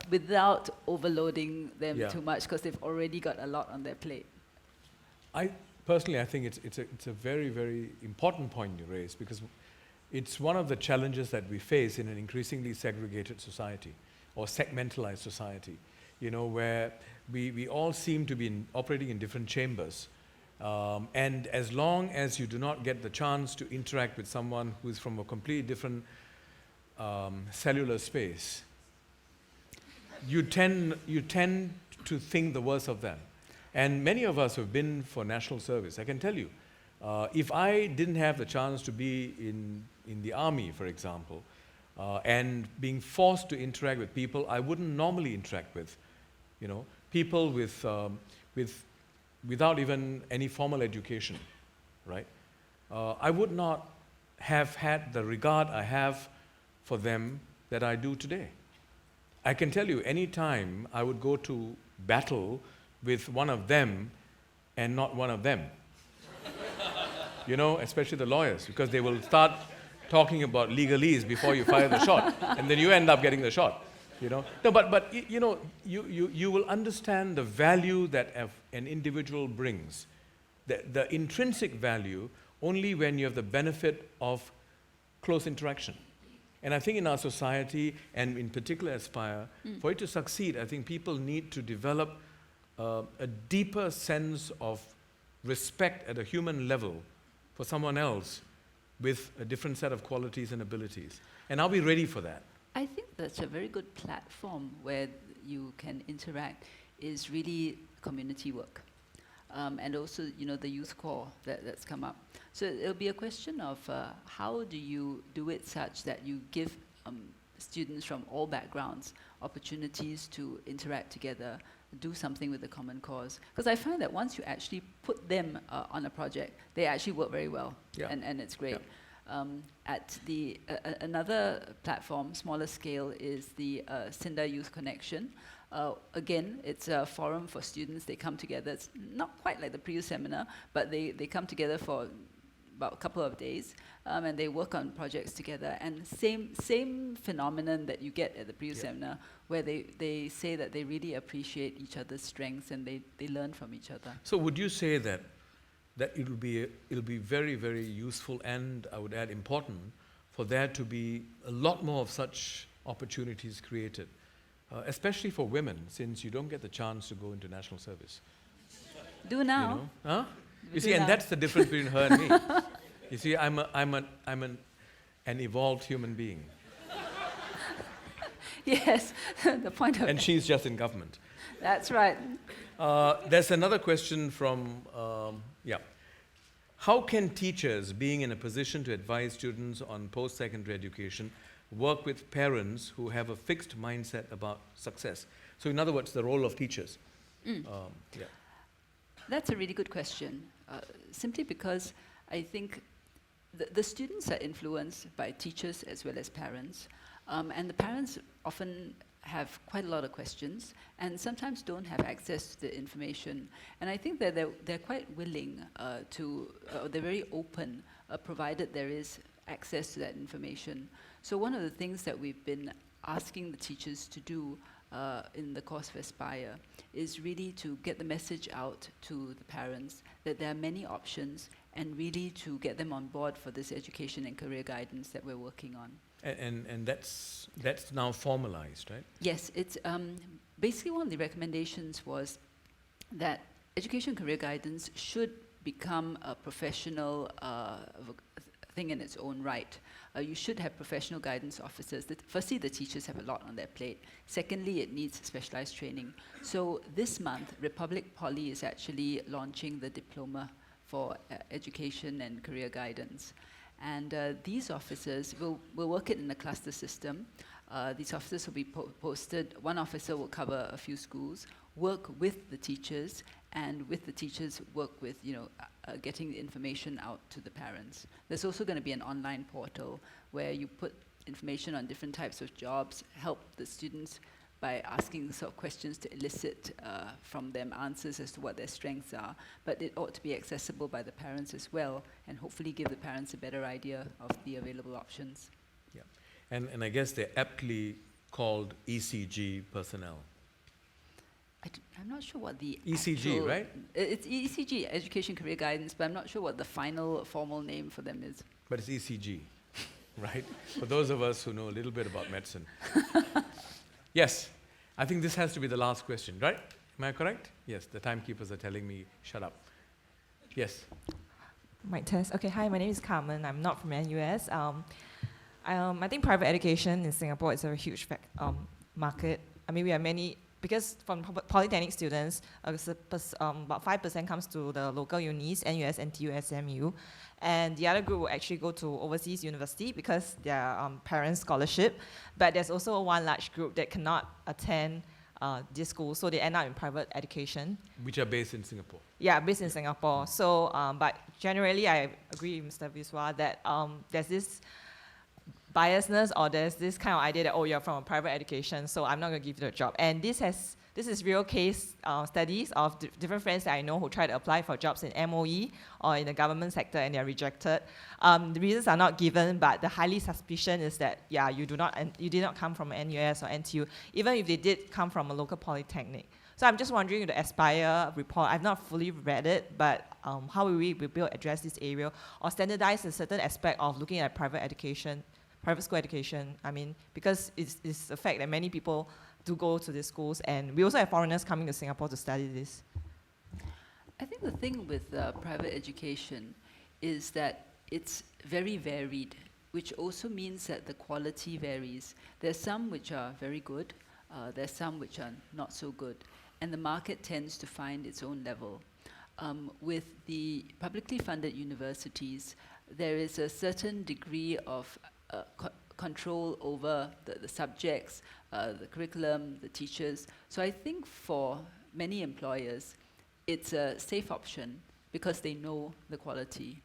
without overloading them too much, because they've already got a lot on their plate. Personally, I think it's a very, very important point you raise, because it's one of the challenges that we face in an increasingly segregated society or segmentalized society, where we all seem to be operating in different chambers. And as long as you do not get the chance to interact with someone who is from a completely different cellular space, you tend to think the worst of them. And many of us have been for national service. I can tell you, if I didn't have the chance to be in the army, for example, and being forced to interact with people I wouldn't normally interact with, people without even any formal education, right? I would not have had the regard I have for them that I do today. I can tell you, any time I would go to battle with one of them and not one of them. Especially the lawyers, because they will start talking about legalese before you fire the shot, and then you end up getting the shot. No, but you will understand the value that an individual brings, the intrinsic value, only when you have the benefit of close interaction. And I think in our society, and in particular Aspire, for it to succeed, I think people need to develop a deeper sense of respect at a human level for someone else with a different set of qualities and abilities. And are we ready for that? I think that's a very good platform where you can interact is really community work. And also, the youth corps that's come up. So it'll be a question of how do you do it such that you give students from all backgrounds opportunities to interact together, do something with the common cause. Because I find that once you actually put them on a project, they actually work very well, and it's great. At the another platform, smaller scale, is the SINDA Youth Connection. Again, it's a forum for students. They come together. It's not quite like the pre-U seminar, but they come together for about a couple of days, and they work on projects together. And same phenomenon that you get at the pre-U seminar, where they say that they really appreciate each other's strengths and they learn from each other. So would you say that it'll be very, very useful, and I would add important, for there to be a lot more of such opportunities created, especially for women, since you don't get the chance to go into national service. Do now. Huh? You see, and that's the difference between her and me. You see, I'm an evolved human being. Yes, the point of And she's just in government. That's right. There's another question from, how can teachers, being in a position to advise students on post-secondary education, work with parents who have a fixed mindset about success? So in other words, the role of teachers. That's a really good question. Simply because I think the students are influenced by teachers as well as parents. And the parents often have quite a lot of questions and sometimes don't have access to the information. And I think that they're quite willing they're very open, provided there is access to that information. So one of the things that we've been asking the teachers to do in the course of Aspire is really to get the message out to the parents that there are many options, and really to get them on board for this education and career guidance that we're working on. And that's now formalized, right? Yes, it's basically one of the recommendations was that education career guidance should become a professional thing in its own right. You should have professional guidance officers. Firstly, the teachers have a lot on their plate. Secondly, it needs specialized training. So this month, Republic Poly is actually launching the diploma for education and career guidance. And these officers will work it in a cluster system. These officers will be posted. One officer will cover a few schools, work with the teachers, and with the teachers work with getting the information out to the parents. There's also going to be an online portal where you put information on different types of jobs, help the students by asking sort of questions to elicit from them answers as to what their strengths are. But it ought to be accessible by the parents as well, and hopefully give the parents a better idea of the available options. Yeah, and I guess they're aptly called ECG personnel. I'm not sure what the ECG, right? It's ECG, Education Career Guidance, but I'm not sure what the final formal name for them is. But it's ECG, right? For those of us who know a little bit about medicine. Yes, I think this has to be the last question, right? Am I correct? Yes, the timekeepers are telling me, shut up. Yes. Mic test. Okay, hi, my name is Carmen. I'm not from NUS. I think private education in Singapore is a huge market. I mean, we have many, because from polytechnic students, about 5% comes to the local unis, NUS, NTU, SMU, and the other group will actually go to overseas university because their parents' scholarship. But there's also one large group that cannot attend this school, so they end up in private education. Which are based in Singapore. Yeah, based in Singapore. So, but generally, I agree with Mr. Viswa that there's this biasness, or there's this kind of idea that, oh, you're from a private education, so I'm not going to give you a job. And this is real case studies of different friends that I know who try to apply for jobs in MOE or in the government sector, and they're rejected. The reasons are not given, but the highly suspicion is that, yeah, you did not come from NUS or NTU, even if they did come from a local polytechnic. So I'm just wondering, the Aspire report, I've not fully read it, but how will we be able to address this area or standardize a certain aspect of looking at private education? private school education. I mean, because it's the fact that many people do go to these schools, and we also have foreigners coming to Singapore to study this. I think the thing with private education is that it's very varied, which also means that the quality varies. There's some which are very good, there's some which are not so good, and the market tends to find its own level. With the publicly funded universities, there is a certain degree of control over the subjects, the curriculum, the teachers. So I think for many employers, it's a safe option because they know the quality.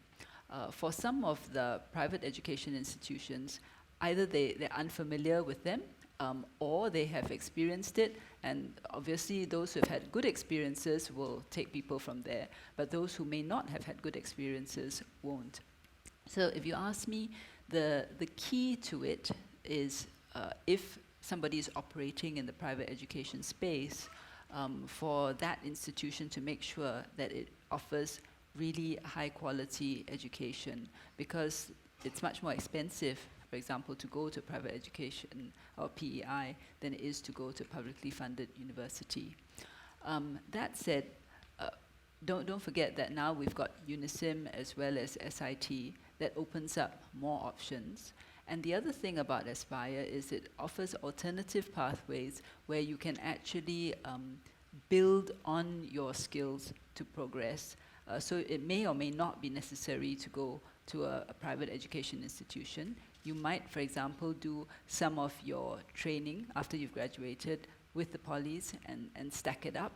For some of the private education institutions, either they're unfamiliar with them, or they have experienced it, and obviously those who have had good experiences will take people from there, but those who may not have had good experiences won't. So if you ask me, the key to it is if somebody is operating in the private education space, for that institution to make sure that it offers really high quality education, because it's much more expensive, for example, to go to private education or PEI than it is to go to publicly funded university. That said, don't forget that now we've got UNISIM as well as SIT that opens up more options. And the other thing about Aspire is it offers alternative pathways where you can actually build on your skills to progress. So it may or may not be necessary to go to a private education institution. You might, for example, do some of your training after you've graduated with the polys and stack it up.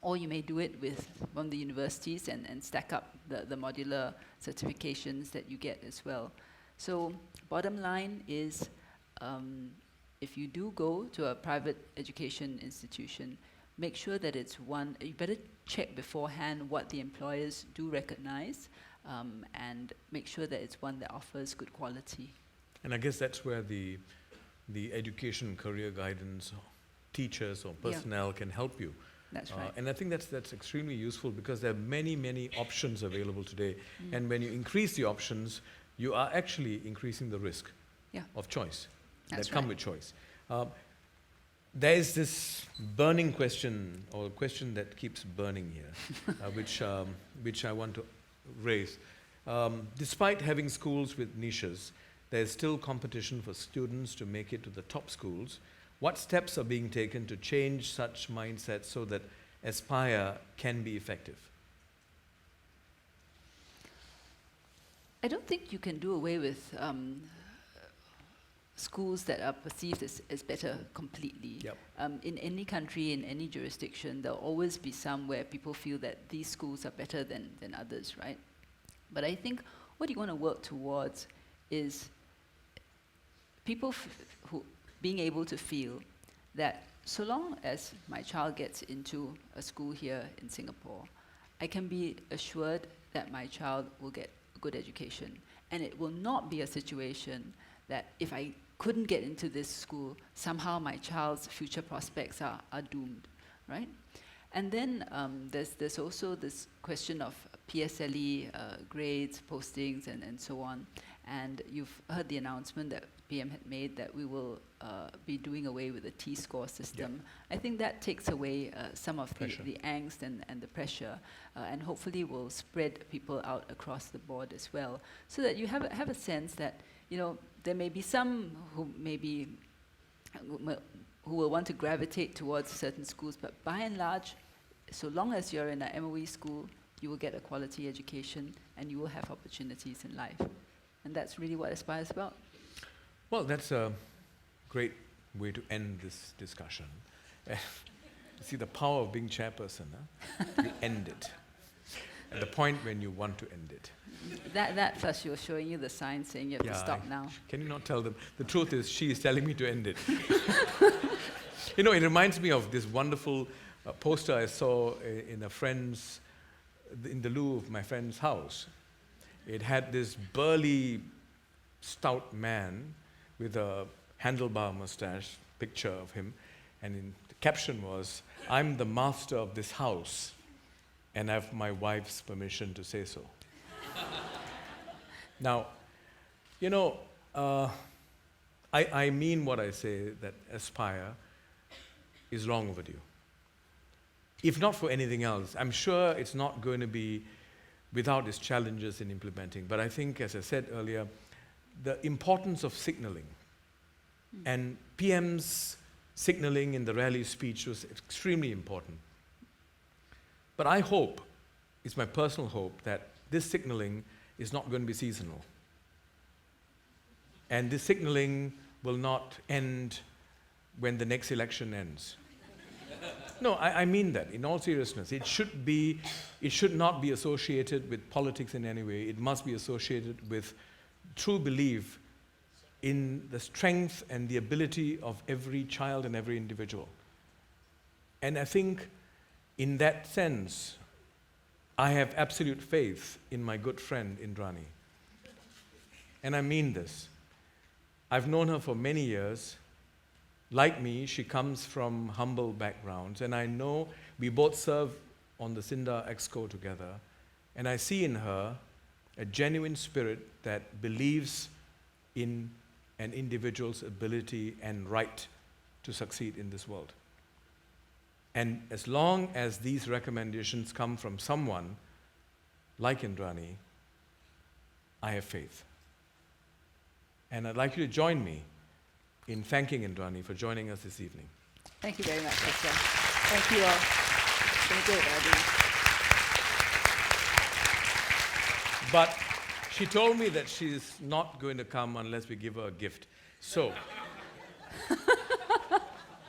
Or you may do it with one of the universities and stack up the modular certifications that you get as well. So bottom line is, if you do go to a private education institution, make sure that it's one, you better check beforehand what the employers do recognize, and make sure that it's one that offers good quality. And I guess that's where the education career guidance teachers or personnel can help you. That's right. And I think that's extremely useful because there are many, many options available today. And when you increase the options, you are actually increasing the risk of choice That's that come right. with choice. There is this burning question, or a question that keeps burning here, which I want to raise. Despite having schools with niches, there is still competition for students to make it to the top schools. What steps are being taken to change such mindsets so that Aspire can be effective? I don't think you can do away with schools that are perceived as better completely. Yep. In any country, in any jurisdiction, there'll always be some where people feel that these schools are better than others, right? But I think what you want to work towards is people who being able to feel that so long as my child gets into a school here in Singapore, I can be assured that my child will get a good education. And it will not be a situation that if I couldn't get into this school, somehow my child's future prospects are doomed, right? And then there's also this question of PSLE grades, postings, and so on. And you've heard the announcement that PM had made that we will be doing away with the T-score system. I think that takes away some of the angst and the pressure, and hopefully will spread people out across the board as well, so that you have a sense that, you know, there may be some who who will want to gravitate towards certain schools, but by and large, so long as you're in a MOE school, you will get a quality education and you will have opportunities in life. And that's really what Aspire is about. Well, that's a great way to end this discussion. See the power of being chairperson, huh? You end it at the point when you want to end it. That plus she was showing you the sign saying you have to stop now. Can you not tell them? The truth is, she is telling me to end it. You know, it reminds me of this wonderful poster I saw in the loo of my friend's house. It had this burly, stout man with a handlebar mustache, picture of him, and the caption was, "I'm the master of this house, and I have my wife's permission to say so." Now, you know, I mean what I say, that Aspire is long overdue. If not for anything else, I'm sure it's not going to be without its challenges in implementing. But I think, as I said earlier, the importance of signaling and PM's signaling in the rally speech was extremely important. But I hope, it's my personal hope, that this signaling is not going to be seasonal. And this signaling will not end when the next election ends. No, I mean that, in all seriousness. It should not be associated with politics in any way. It must be associated with true belief in the strength and the ability of every child and every individual. And I think, in that sense, I have absolute faith in my good friend, Indranee. And I mean this. I've known her for many years. Like me, she comes from humble backgrounds, and I know we both serve on the SINDA Exco together, and I see in her a genuine spirit that believes in an individual's ability and right to succeed in this world. And as long as these recommendations come from someone like Indranee, I have faith. And I'd like you to join me in thanking Indranee for joining us this evening. Thank you very much, Mr. Thank you all. It's been great, Eddie. But she told me that she's not going to come unless we give her a gift. So,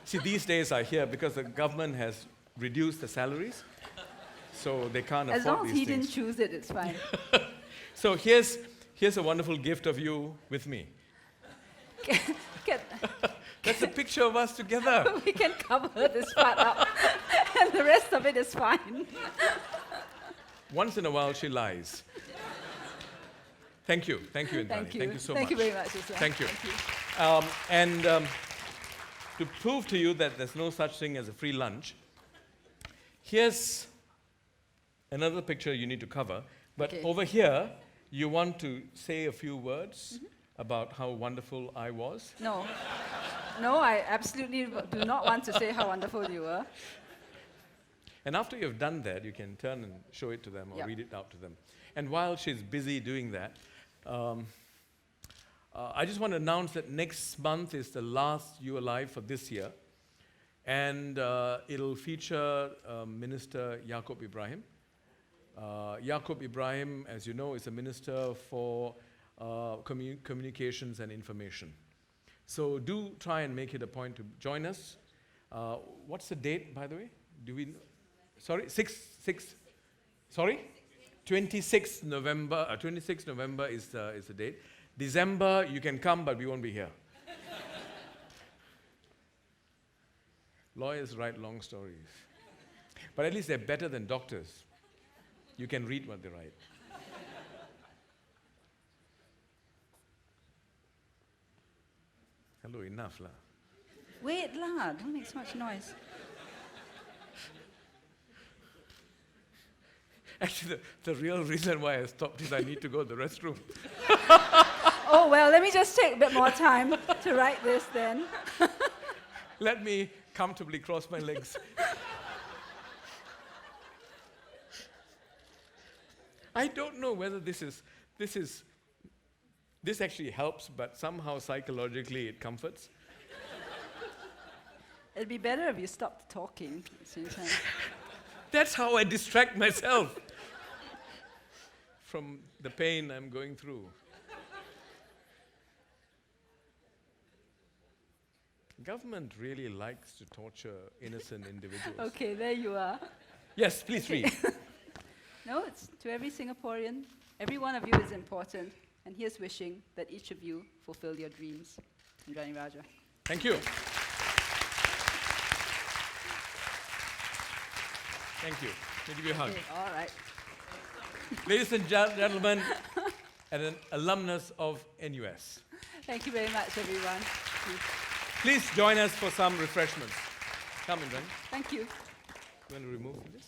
see, these days I hear because the government has reduced the salaries, so they can't afford these things. As long as he didn't choose it, it's fine. So here's a wonderful gift of you with me. That's a picture of us together. We can cover this part up, and the rest of it is fine. Once in a while, she lies. Thank you, Indranee. Thank you. Thank you so Thank much. you very much, Isla. Thank you. Thank you. To prove to you that there's no such thing as a free lunch, here's another picture you need to cover. But Okay. over here, you want to say a few words about how wonderful I was? No. No, I absolutely do not want to say how wonderful you were. And after you've done that, you can turn and show it to them or Yep. read it out to them. And while she's busy doing that, I just want to announce that next month is the last You Alive for this year. And it'll feature Minister Yaacob Ibrahim. Yaacob Ibrahim, as you know, is a minister for communications and information. So do try and make it a point to join us. What's the date, by the way? Do we? Sorry, 26th November. 26th November is the date. December, you can come, but we won't be here. Lawyers write long stories, but at least they're better than doctors. You can read what they write. Hello, enough lah. Wait lah, don't make so much noise. Actually, the real reason why I stopped is I need to go to the restroom. Oh, well, let me just take a bit more time to write this then. Let me comfortably cross my legs. I don't know whether this actually helps, but somehow psychologically it comforts. It'd be better if you stopped talking at the same time. That's how I distract myself from the pain I'm going through. Government really likes to torture innocent individuals. Okay, there you are. Yes, please read. No, it's to every Singaporean. Every one of you is important, and here's wishing that each of you fulfill your dreams. Indranee Rajah. Thank you. Thank you. Let me give you a hug. Okay, all right. Ladies and gentlemen, and an alumnus of NUS. Thank you very much, everyone. Please join us for some refreshments. Come, Indranee. Thank you. You want to remove this?